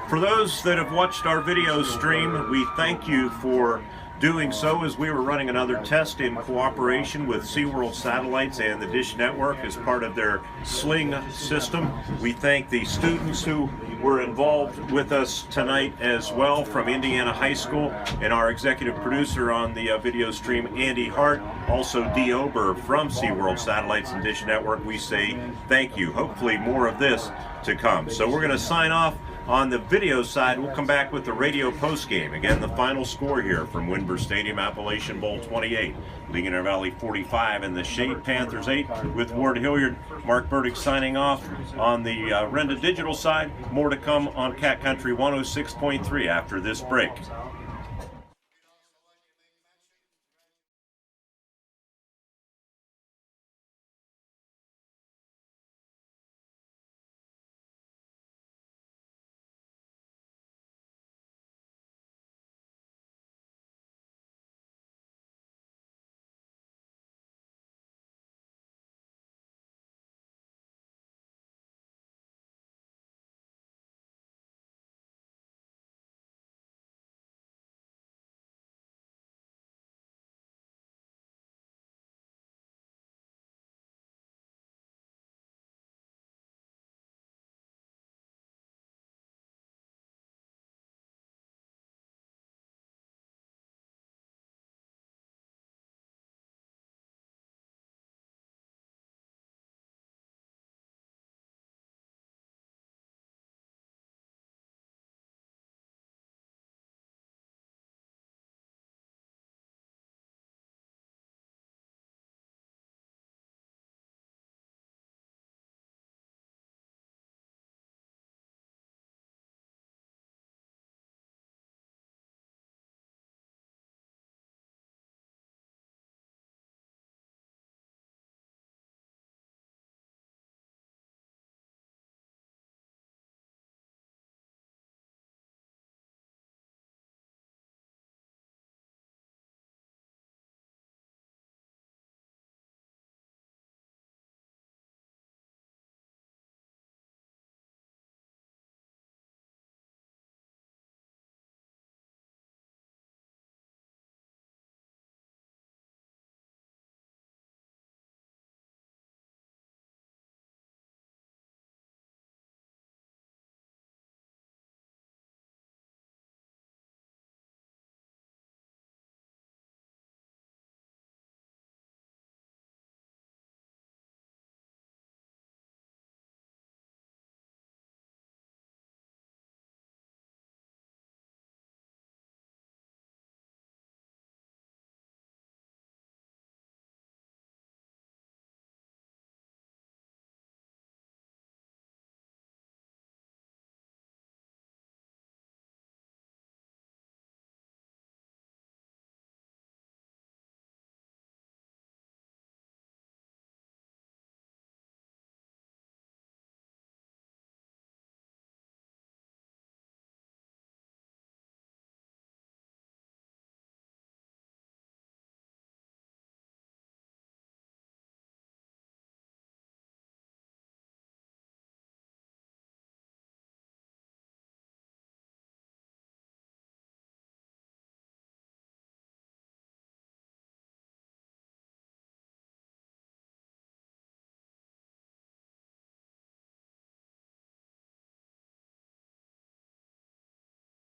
For those that have watched our video stream, we thank you for doing so as we were running another test in cooperation with SeaWorld Satellites and the Dish Network as part of their Sling system. We thank the students who were involved with us tonight as well from Indiana High School, and our executive producer on the video stream, Andy Hart, also Dee Ober from SeaWorld Satellites and Dish Network. We say thank you. Hopefully more of this to come. So we're going to sign off. On the video side, we'll come back with the radio postgame. Again, the final score here from Winburn Stadium, Appalachian Bowl 28, Ligonier Valley 45, and the Shade Panthers 8 with Ward Hilliard. Mark Burdick signing off on the Renda Digital side. More to come on Cat Country 106.3 after this break.